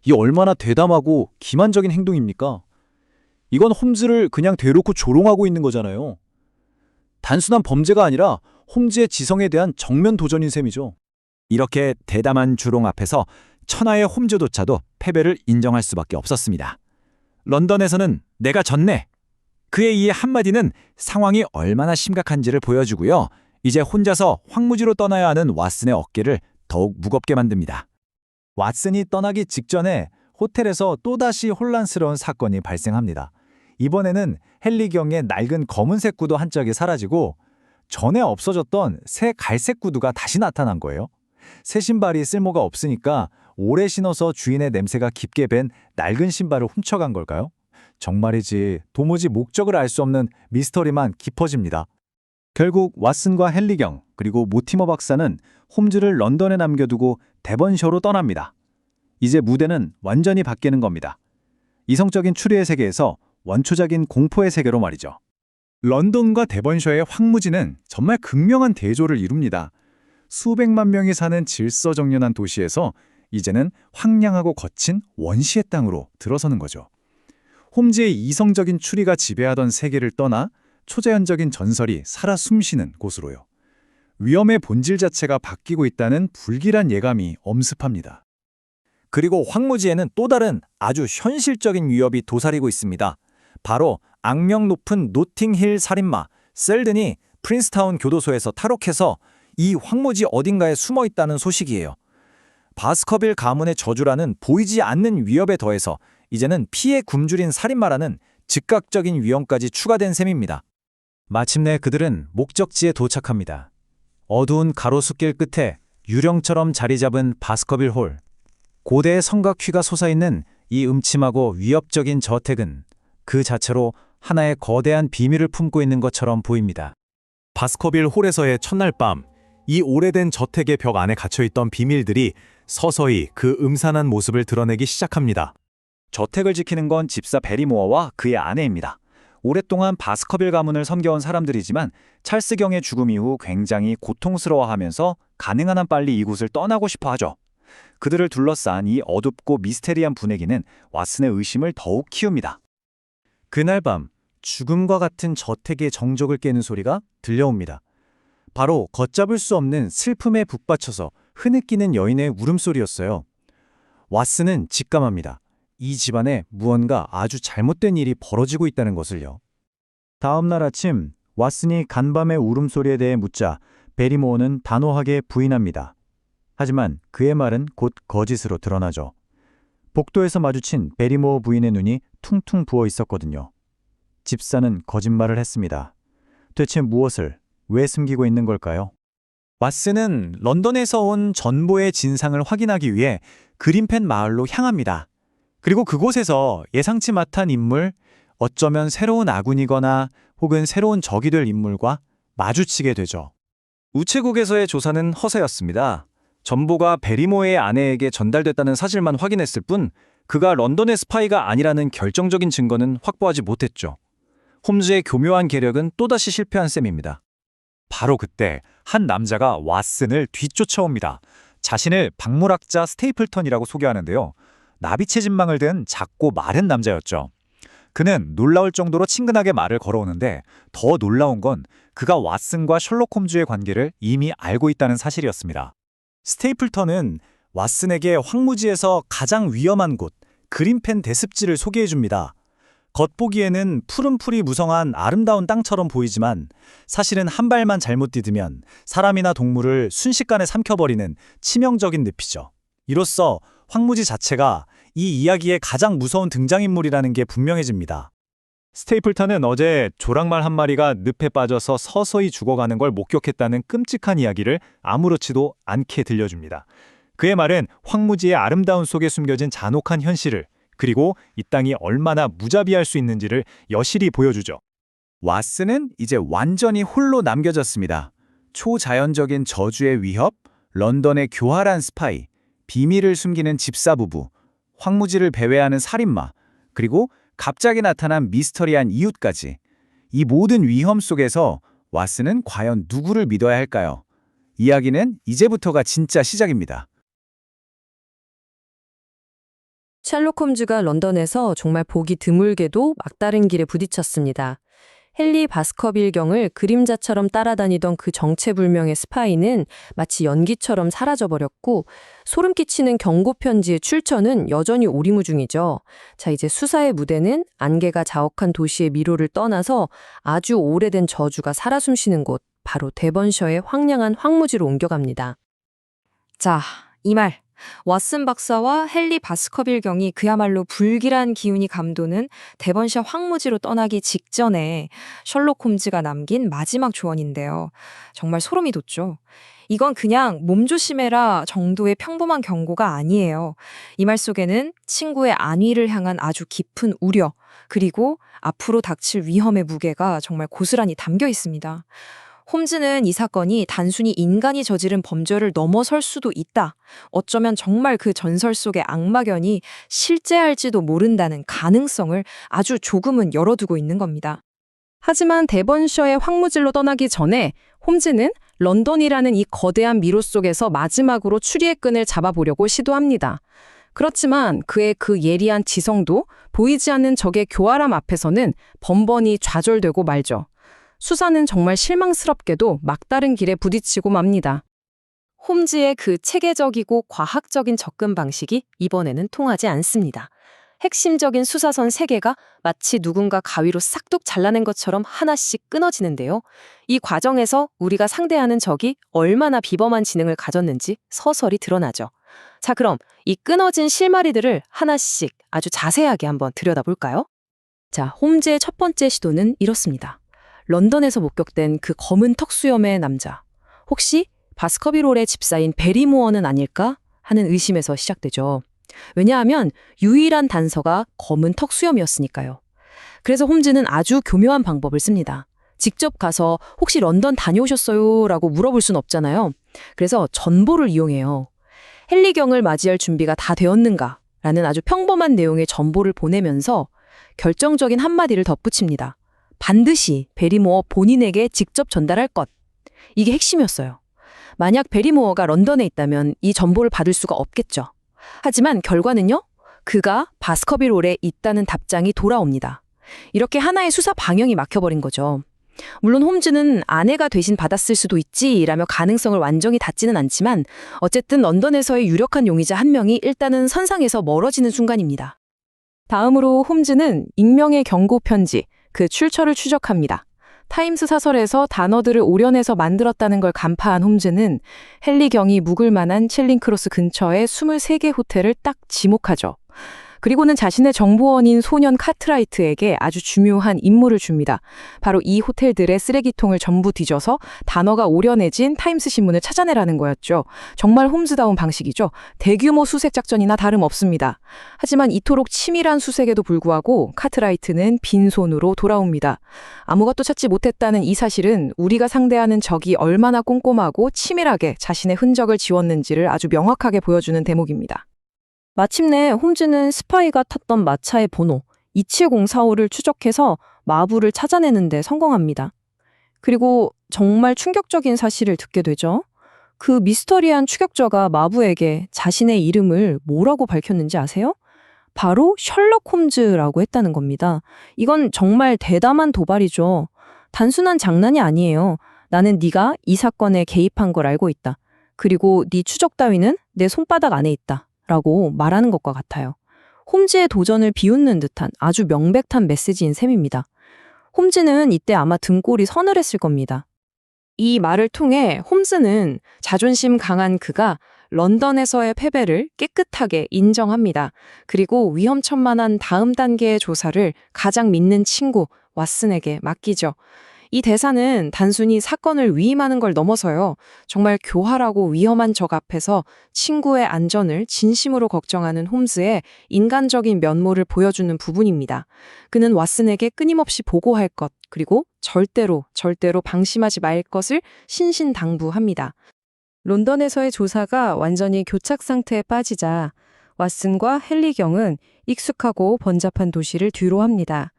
이 얼마나 대담하고 기만적인 행동입니까? 이건 홈즈를 그냥 대놓고 조롱하고 있는 거잖아요. 단순한 범죄가 아니라 홈즈의 지성에 대한 정면 도전인 셈이죠. 이렇게 대담한 주롱 앞에서 천하의 홈즈조차도 패배를 인정할 수밖에 없었습니다. 런던에서는 내가 졌네. 그의 이 한마디는 상황이 얼마나 심각한지를 보여주고요. 이제 혼자서 황무지로 떠나야 하는 왓슨의 어깨를 더욱 무겁게 만듭니다. 왓슨이 떠나기 직전에 호텔에서 또다시 혼란스러운 사건이 발생합니다. 이번에는 헨리 경의 낡은 검은색 구두 한 짝이 사라지고 전에 없어졌던 새 갈색 구두가 다시 나타난 거예요. 새 신발이 쓸모가 없으니까 오래 신어서 주인의 냄새가 깊게 밴 낡은 신발을 훔쳐간 걸까요? 정말이지 도무지 목적을 알 수 없는 미스터리만 깊어집니다. 결국 왓슨과 헨리 경 그리고 모티머 박사는 홈즈를 런던에 남겨두고 데번셔로 떠납니다. 이제 무대는 완전히 바뀌는 겁니다. 이성적인 추리의 세계에서 원초적인 공포의 세계로 말이죠. 런던과 데번셔의 황무지는 정말 극명한 대조를 이룹니다. 수백만 명이 사는 질서정연한 도시에서 이제는 황량하고 거친 원시의 땅으로 들어서는 거죠. 홈즈의 이성적인 추리가 지배하던 세계를 떠나 초자연적인 전설이 살아 숨쉬는 곳으로요. 위험의 본질 자체가 바뀌고 있다는 불길한 예감이 엄습합니다. 그리고 황무지에는 또 다른 아주 현실적인 위협이 도사리고 있습니다. 바로 악명 높은 노팅힐 살인마 셀든이 프린스타운 교도소에서 탈옥해서 이 황무지 어딘가에 숨어 있다는 소식이에요. 바스커빌 가문의 저주라는 보이지 않는 위협에 더해서 이제는 피에 굶주린 살인마라는 즉각적인 위험까지 추가된 셈입니다. 마침내 그들은 목적지에 도착합니다. 어두운 가로수길 끝에 유령처럼 자리 잡은 바스커빌 홀. 고대의 성곽휘가 솟아있는 이 음침하고 위협적인 저택은 그 자체로 하나의 거대한 비밀을 품고 있는 것처럼 보입니다. 바스커빌 홀에서의 첫날 밤, 이 오래된 저택의 벽 안에 갇혀있던 비밀들이 서서히 그 음산한 모습을 드러내기 시작합니다. 저택을 지키는 건 집사 베리모어와 그의 아내입니다. 오랫동안 바스커빌 가문을 섬겨온 사람들이지만 찰스 경의 죽음 이후 굉장히 고통스러워하면서 가능한 한 빨리 이곳을 떠나고 싶어 하죠. 그들을 둘러싼 이 어둡고 미스테리한 분위기는 왓슨의 의심을 더욱 키웁니다. 그날 밤 죽음과 같은 저택의 정적을 깨는 소리가 들려옵니다. 바로 걷잡을 수 없는 슬픔에 북받쳐서 흐느끼는 여인의 울음소리였어요. 왓슨은 직감합니다. 이 집안에 무언가 아주 잘못된 일이 벌어지고 있다는 것을요. 다음 날 아침 왓슨이 간밤의 울음소리에 대해 묻자 베리모어는 단호하게 부인합니다. 하지만 그의 말은 곧 거짓으로 드러나죠. 복도에서 마주친 베리모어 부인의 눈이 퉁퉁 부어 있었거든요. 집사는 거짓말을 했습니다. 대체 무엇을, 왜 숨기고 있는 걸까요? 왓슨은 런던에서 온 전보의 진상을 확인하기 위해 그린펜 마을로 향합니다. 그리고 그곳에서 예상치 못한 인물, 어쩌면 새로운 아군이거나 혹은 새로운 적이 될 인물과 마주치게 되죠. 우체국에서의 조사는 허세였습니다. 전보가 베리모어의 아내에게 전달됐다는 사실만 확인했을 뿐 그가 런던의 스파이가 아니라는 결정적인 증거는 확보하지 못했죠. 홈즈의 교묘한 계략은 또다시 실패한 셈입니다. 바로 그때 한 남자가 왓슨을 뒤쫓아옵니다. 자신을 박물학자 스테이플턴이라고 소개하는데요. 나비채 진망을 든 작고 마른 남자였죠. 그는 놀라울 정도로 친근하게 말을 걸어오는데 더 놀라운 건 그가 왓슨과 셜록 홈즈의 관계를 이미 알고 있다는 사실이었습니다. 스테이플턴은 왓슨에게 황무지에서 가장 위험한 곳, 그린펜 대습지를 소개해줍니다. 겉보기에는 푸른 풀이 무성한 아름다운 땅처럼 보이지만 사실은 한 발만 잘못 디디면 사람이나 동물을 순식간에 삼켜버리는 치명적인 늪이죠. 이로써 황무지 자체가 이 이야기의 가장 무서운 등장인물이라는 게 분명해집니다. 스테이플턴은 어제 조랑말 한 마리가 늪에 빠져서 서서히 죽어가는 걸 목격했다는 끔찍한 이야기를 아무렇지도 않게 들려줍니다. 그의 말은 황무지의 아름다움 속에 숨겨진 잔혹한 현실을, 그리고 이 땅이 얼마나 무자비할 수 있는지를 여실히 보여주죠. 왓슨은 이제 완전히 홀로 남겨졌습니다. 초자연적인 저주의 위협, 런던의 교활한 스파이, 비밀을 숨기는 집사부부, 황무지를 배회하는 살인마, 그리고 갑자기 나타난 미스터리한 이웃까지. 이 모든 위험 속에서 왓슨은 과연 누구를 믿어야 할까요? 이야기는 이제부터가 진짜 시작입니다. 셜록 홈즈가 런던에서 정말 보기 드물게도 막다른 길에 부딪혔습니다. 헨리 바스커빌 경을 그림자처럼 따라다니던 그 정체불명의 스파이는 마치 연기처럼 사라져버렸고, 소름 끼치는 경고 편지의 출처는 여전히 오리무중이죠. 자, 이제 수사의 무대는 안개가 자욱한 도시의 미로를 떠나서 아주 오래된 저주가 살아 숨쉬는 곳, 바로 데번셔의 황량한 황무지로 옮겨갑니다. 자, 이 말. 왓슨 박사와 헨리 바스커빌 경이 그야말로 불길한 기운이 감도는 데번셔 황무지로 떠나기 직전에 셜록 홈즈가 남긴 마지막 조언인데요. 정말 소름이 돋죠. 이건 그냥 몸조심해라 정도의 평범한 경고가 아니에요. 이 말 속에는 친구의 안위를 향한 아주 깊은 우려, 그리고 앞으로 닥칠 위험의 무게가 정말 고스란히 담겨 있습니다. 홈즈는 이 사건이 단순히 인간이 저지른 범죄를 넘어설 수도 있다. 어쩌면 정말 그 전설 속의 악마견이 실제할지도 모른다는 가능성을 아주 조금은 열어두고 있는 겁니다. 하지만 데번셔의 황무지로 떠나기 전에 홈즈는 런던이라는 이 거대한 미로 속에서 마지막으로 추리의 끈을 잡아보려고 시도합니다. 그렇지만 그의 그 예리한 지성도 보이지 않는 적의 교활함 앞에서는 번번이 좌절되고 말죠. 수사는 정말 실망스럽게도 막다른 길에 부딪히고 맙니다. 홈즈의 그 체계적이고 과학적인 접근 방식이 이번에는 통하지 않습니다. 핵심적인 수사선 3개가 마치 누군가 가위로 싹둑 잘라낸 것처럼 하나씩 끊어지는데요. 이 과정에서 우리가 상대하는 적이 얼마나 비범한 지능을 가졌는지 서서히 드러나죠. 자, 그럼 이 끊어진 실마리들을 하나씩 아주 자세하게 한번 들여다볼까요? 자, 홈즈의 첫 번째 시도는 이렇습니다. 런던에서 목격된 그 검은 턱수염의 남자. 혹시 바스커빌 홀의 집사인 베리모어는 아닐까 하는 의심에서 시작되죠. 왜냐하면 유일한 단서가 검은 턱수염이었으니까요. 그래서 홈즈는 아주 교묘한 방법을 씁니다. 직접 가서 혹시 런던 다녀오셨어요? 라고 물어볼 순 없잖아요. 그래서 전보를 이용해요. 헨리 경을 맞이할 준비가 다 되었는가? 라는 아주 평범한 내용의 전보를 보내면서 결정적인 한마디를 덧붙입니다. 반드시 베리모어 본인에게 직접 전달할 것. 이게 핵심이었어요. 만약 베리모어가 런던에 있다면 이 정보를 받을 수가 없겠죠. 하지만 결과는요? 그가 바스커빌 홀에 있다는 답장이 돌아옵니다. 이렇게 하나의 수사 방향이 막혀버린 거죠. 물론 홈즈는 아내가 대신 받았을 수도 있지라며 가능성을 완전히 닫지는 않지만 어쨌든 런던에서의 유력한 용의자 한 명이 일단은 선상에서 멀어지는 순간입니다. 다음으로 홈즈는 익명의 경고 편지, 그 출처를 추적합니다. 타임스 사설에서 단어들을 오려내서 만들었다는 걸 간파한 홈즈는 헨리 경이 묵을 만한 첼링크로스 근처의 23개 호텔을 딱 지목하죠. 그리고는 자신의 정보원인 소년 카트라이트에게 아주 중요한 임무를 줍니다. 바로 이 호텔들의 쓰레기통을 전부 뒤져서 단어가 오려내진 타임스 신문을 찾아내라는 거였죠. 정말 홈즈다운 방식이죠. 대규모 수색 작전이나 다름없습니다. 하지만 이토록 치밀한 수색에도 불구하고 카트라이트는 빈손으로 돌아옵니다. 아무것도 찾지 못했다는 이 사실은 우리가 상대하는 적이 얼마나 꼼꼼하고 치밀하게 자신의 흔적을 지웠는지를 아주 명확하게 보여주는 대목입니다. 마침내 홈즈는 스파이가 탔던 마차의 번호 27045를 추적해서 마부를 찾아내는 데 성공합니다. 그리고 정말 충격적인 사실을 듣게 되죠. 그 미스터리한 추격자가 마부에게 자신의 이름을 뭐라고 밝혔는지 아세요? 바로 셜록 홈즈라고 했다는 겁니다. 이건 정말 대담한 도발이죠. 단순한 장난이 아니에요. 나는 네가 이 사건에 개입한 걸 알고 있다. 그리고 네 추적 따위는 내 손바닥 안에 있다. 라고 말하는 것과 같아요. 홈즈의 도전을 비웃는 듯한 아주 명백한 메시지인 셈입니다. 홈즈는 이때 아마 등골이 서늘했을 겁니다. 이 말을 통해 홈즈는 자존심 강한 그가 런던에서의 패배를 깨끗하게 인정합니다. 그리고 위험천만한 다음 단계의 조사를 가장 믿는 친구 왓슨에게 맡기죠. 이 대사는 단순히 사건을 위임하는 걸 넘어서요. 정말 교활하고 위험한 적 앞에서 친구의 안전을 진심으로 걱정하는 홈즈의 인간적인 면모를 보여주는 부분입니다. 그는 왓슨에게 끊임없이 보고할 것, 그리고 절대로 방심하지 말 것을 신신당부합니다. 론던에서의 조사가 완전히 교착 상태에 빠지자 왓슨과 헨리 경은 익숙하고 번잡한 도시를 뒤로합니다.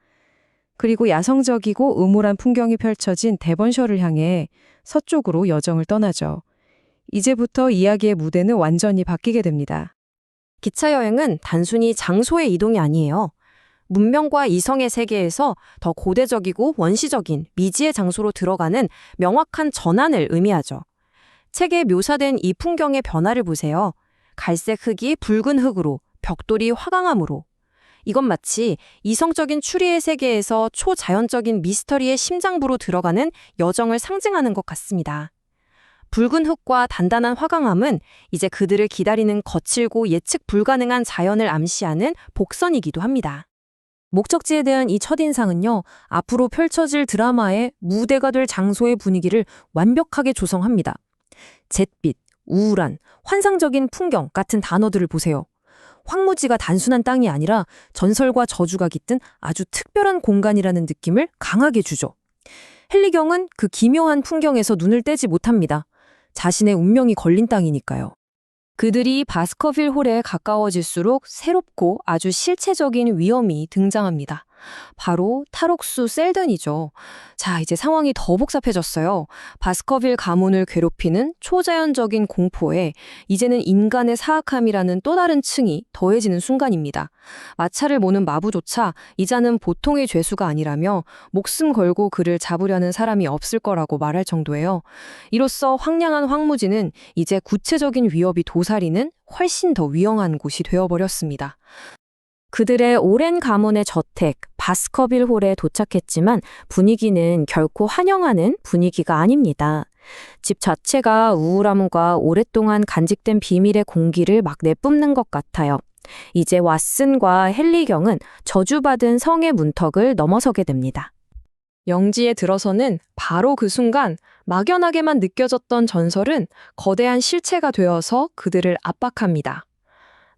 그리고 야성적이고 음울한 풍경이 펼쳐진 데번셔를 향해 서쪽으로 여정을 떠나죠. 이제부터 이야기의 무대는 완전히 바뀌게 됩니다. 기차 여행은 단순히 장소의 이동이 아니에요. 문명과 이성의 세계에서 더 고대적이고 원시적인 미지의 장소로 들어가는 명확한 전환을 의미하죠. 책에 묘사된 이 풍경의 변화를 보세요. 갈색 흙이 붉은 흙으로, 벽돌이 화강암으로. 이건 마치 이성적인 추리의 세계에서 초자연적인 미스터리의 심장부로 들어가는 여정을 상징하는 것 같습니다. 붉은 흙과 단단한 화강암은 이제 그들을 기다리는 거칠고 예측 불가능한 자연을 암시하는 복선이기도 합니다. 목적지에 대한 이 첫인상은요, 앞으로 펼쳐질 드라마의 무대가 될 장소의 분위기를 완벽하게 조성합니다. 잿빛, 우울한, 환상적인 풍경 같은 단어들을 보세요. 황무지가 단순한 땅이 아니라 전설과 저주가 깃든 아주 특별한 공간이라는 느낌을 강하게 주죠. 헨리 경은 그 기묘한 풍경에서 눈을 떼지 못합니다. 자신의 운명이 걸린 땅이니까요. 그들이 바스커빌 홀에 가까워질수록 새롭고 아주 실체적인 위험이 등장합니다. 바로 탈옥수 셀든이죠. 자, 이제 상황이 더 복잡해졌어요. 바스커빌 가문을 괴롭히는 초자연적인 공포에 이제는 인간의 사악함이라는 또 다른 층이 더해지는 순간입니다. 마차를 모는 마부조차 이자는 보통의 죄수가 아니라며 목숨 걸고 그를 잡으려는 사람이 없을 거라고 말할 정도예요. 이로써 황량한 황무지는 이제 구체적인 위협이 도사리는 훨씬 더 위험한 곳이 되어버렸습니다. 그들의 오랜 가문의 저택, 바스커빌 홀에 도착했지만 분위기는 결코 환영하는 분위기가 아닙니다. 집 자체가 우울함과 오랫동안 간직된 비밀의 공기를 막 내뿜는 것 같아요. 이제 왓슨과 헨리 경은 저주받은 성의 문턱을 넘어서게 됩니다. 영지에 들어서는 바로 그 순간 막연하게만 느껴졌던 전설은 거대한 실체가 되어서 그들을 압박합니다.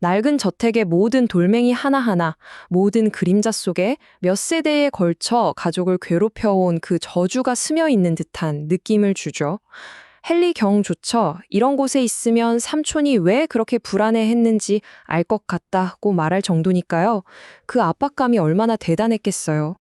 낡은 저택의 모든 돌멩이 하나하나, 모든 그림자 속에 몇 세대에 걸쳐 가족을 괴롭혀온 그 저주가 스며 있는 듯한 느낌을 주죠. 헨리 경조차 이런 곳에 있으면 삼촌이 왜 그렇게 불안해했는지 알 것 같다고 말할 정도니까요. 그 압박감이 얼마나 대단했겠어요.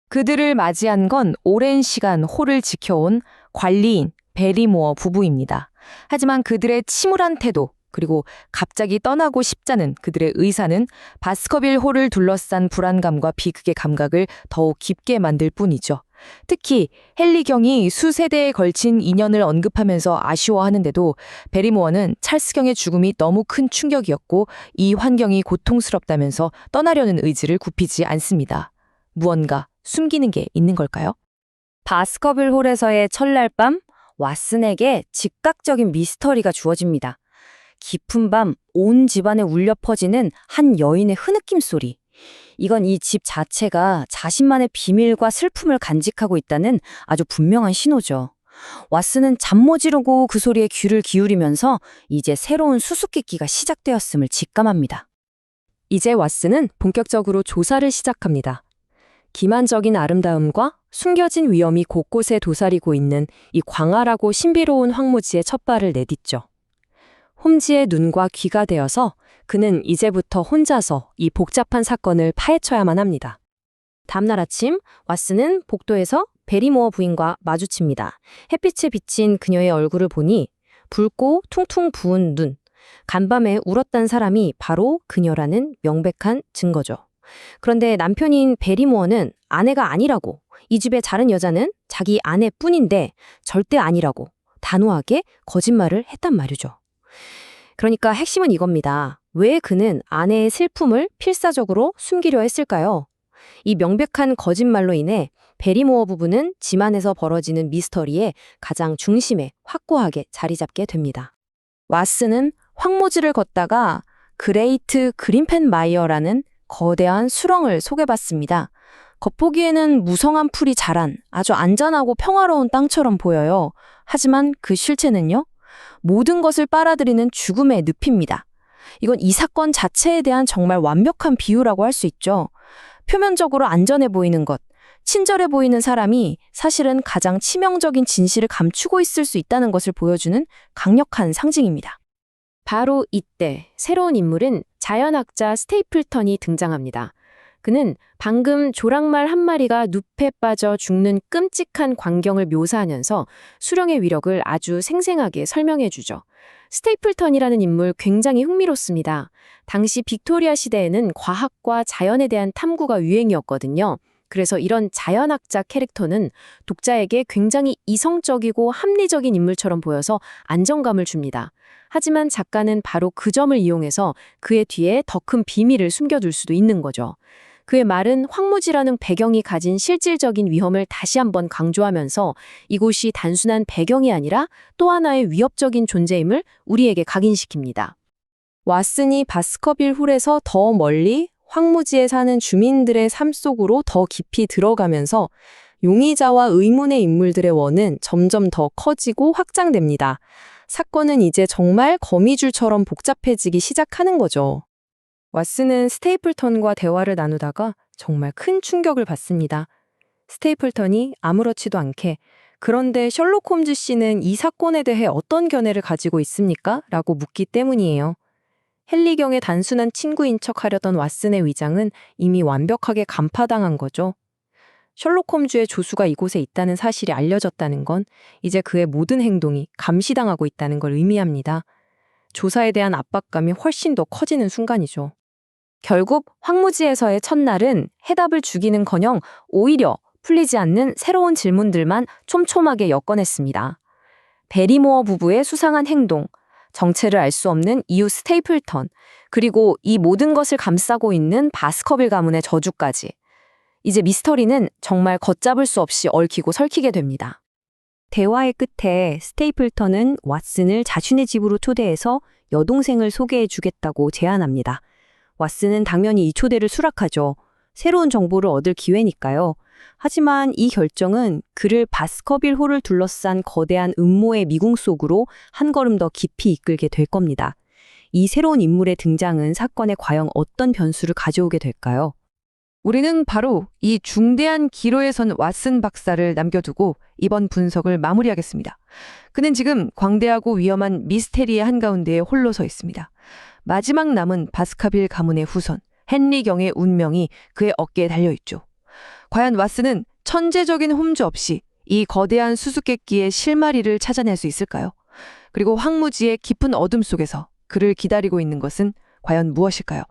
그들을 맞이한 건 오랜 시간 홀을 지켜온 관리인 베리모어 부부입니다. 하지만 그들의 침울한 태도, 그리고 갑자기 떠나고 싶자는 그들의 의사는 바스커빌 홀을 둘러싼 불안감과 비극의 감각을 더욱 깊게 만들 뿐이죠. 특히 헨리 경이 수세대에 걸친 인연을 언급하면서 아쉬워하는데도 베리모어는 찰스 경의 죽음이 너무 큰 충격이었고 이 환경이 고통스럽다면서 떠나려는 의지를 굽히지 않습니다. 무언가 숨기는 게 있는 걸까요? 바스커빌 홀에서의 첫날 밤, 왓슨에게 즉각적인 미스터리가 주어집니다. 깊은 밤 온 집안에 울려 퍼지는 한 여인의 흐느낌 소리. 이건 이 집 자체가 자신만의 비밀과 슬픔을 간직하고 있다는 아주 분명한 신호죠. 왓슨은 잠 못 이루고 그 소리에 귀를 기울이면서 이제 새로운 수수께끼가 시작되었음을 직감합니다. 이제 왓슨은 본격적으로 조사를 시작합니다. 기만적인 아름다움과 숨겨진 위험이 곳곳에 도사리고 있는 이 광활하고 신비로운 황무지에 첫 발을 내딛죠. 홈즈의 눈과 귀가 되어서 그는 이제부터 혼자서 이 복잡한 사건을 파헤쳐야만 합니다. 다음날 아침, 왓슨은 복도에서 베리모어 부인과 마주칩니다. 햇빛에 비친 그녀의 얼굴을 보니 붉고 퉁퉁 부은 눈, 간밤에 울었단 사람이 바로 그녀라는 명백한 증거죠. 그런데 남편인 베리모어는 아내가 아니라고, 이 집의 다른 여자는 자기 아내뿐인데 절대 아니라고 단호하게 거짓말을 했단 말이죠. 그러니까 핵심은 이겁니다. 왜 그는 아내의 슬픔을 필사적으로 숨기려 했을까요? 이 명백한 거짓말로 인해 베리모어 부부는 집 안에서 벌어지는 미스터리의 가장 중심에 확고하게 자리 잡게 됩니다. 왓슨은 황무지를 걷다가 그레이트 그린펜 마이어라는 거대한 수렁을 소개받습니다. 겉보기에는 무성한 풀이 자란 아주 안전하고 평화로운 땅처럼 보여요. 하지만 그 실체는요? 모든 것을 빨아들이는 죽음의 늪입니다. 이건 이 사건 자체에 대한 정말 완벽한 비유라고 할 수 있죠. 표면적으로 안전해 보이는 것, 친절해 보이는 사람이 사실은 가장 치명적인 진실을 감추고 있을 수 있다는 것을 보여주는 강력한 상징입니다. 바로 이때 새로운 인물은 자연학자 스테이플턴이 등장합니다. 그는 방금 조랑말 한 마리가 늪에 빠져 죽는 끔찍한 광경을 묘사하면서 수령의 위력을 아주 생생하게 설명해주죠. 스테이플턴이라는 인물 굉장히 흥미롭습니다. 당시 빅토리아 시대에는 과학과 자연에 대한 탐구가 유행이었거든요. 그래서 이런 자연학자 캐릭터는 독자에게 굉장히 이성적이고 합리적인 인물처럼 보여서 안정감을 줍니다. 하지만 작가는 바로 그 점을 이용해서 그의 뒤에 더 큰 비밀을 숨겨둘 수도 있는 거죠. 그의 말은 황무지라는 배경이 가진 실질적인 위험을 다시 한번 강조하면서 이곳이 단순한 배경이 아니라 또 하나의 위협적인 존재임을 우리에게 각인시킵니다. 왓슨이 바스커빌 홀에서 더 멀리 황무지에 사는 주민들의 삶 속으로 더 깊이 들어가면서 용의자와 의문의 인물들의 원은 점점 더 커지고 확장됩니다. 사건은 이제 정말 거미줄처럼 복잡해지기 시작하는 거죠. 왓슨은 스테이플턴과 대화를 나누다가 정말 큰 충격을 받습니다. 스테이플턴이 아무렇지도 않게 그런데 셜록 홈즈 씨는 이 사건에 대해 어떤 견해를 가지고 있습니까? 라고 묻기 때문이에요. 헨리경의 단순한 친구인 척 하려던 왓슨의 위장은 이미 완벽하게 간파당한 거죠. 셜록 홈즈의 조수가 이곳에 있다는 사실이 알려졌다는 건 이제 그의 모든 행동이 감시당하고 있다는 걸 의미합니다. 조사에 대한 압박감이 훨씬 더 커지는 순간이죠. 결국 황무지에서의 첫날은 해답을 주기는커녕 오히려 풀리지 않는 새로운 질문들만 촘촘하게 엮어냈습니다. 베리모어 부부의 수상한 행동, 정체를 알 수 없는 이웃 스테이플턴, 그리고 이 모든 것을 감싸고 있는 바스커빌 가문의 저주까지. 이제 미스터리는 정말 걷잡을 수 없이 얽히고 설키게 됩니다. 대화의 끝에 스테이플턴은 왓슨을 자신의 집으로 초대해서 여동생을 소개해 주겠다고 제안합니다. 왓슨은 당연히 이 초대를 수락하죠. 새로운 정보를 얻을 기회니까요. 하지만 이 결정은 그를 바스커빌 홀을 둘러싼 거대한 음모의 미궁 속으로 한 걸음 더 깊이 이끌게 될 겁니다. 이 새로운 인물의 등장은 사건에 과연 어떤 변수를 가져오게 될까요? 우리는 바로 이 중대한 기로에 선 왓슨 박사를 남겨두고 이번 분석을 마무리하겠습니다. 그는 지금 광대하고 위험한 미스테리의 한가운데에 홀로 서 있습니다. 마지막 남은 바스커빌 가문의 후손, 헨리 경의 운명이 그의 어깨에 달려있죠. 과연 왓슨은 천재적인 홈즈 없이 이 거대한 수수께끼의 실마리를 찾아낼 수 있을까요? 그리고 황무지의 깊은 어둠 속에서 그를 기다리고 있는 것은 과연 무엇일까요?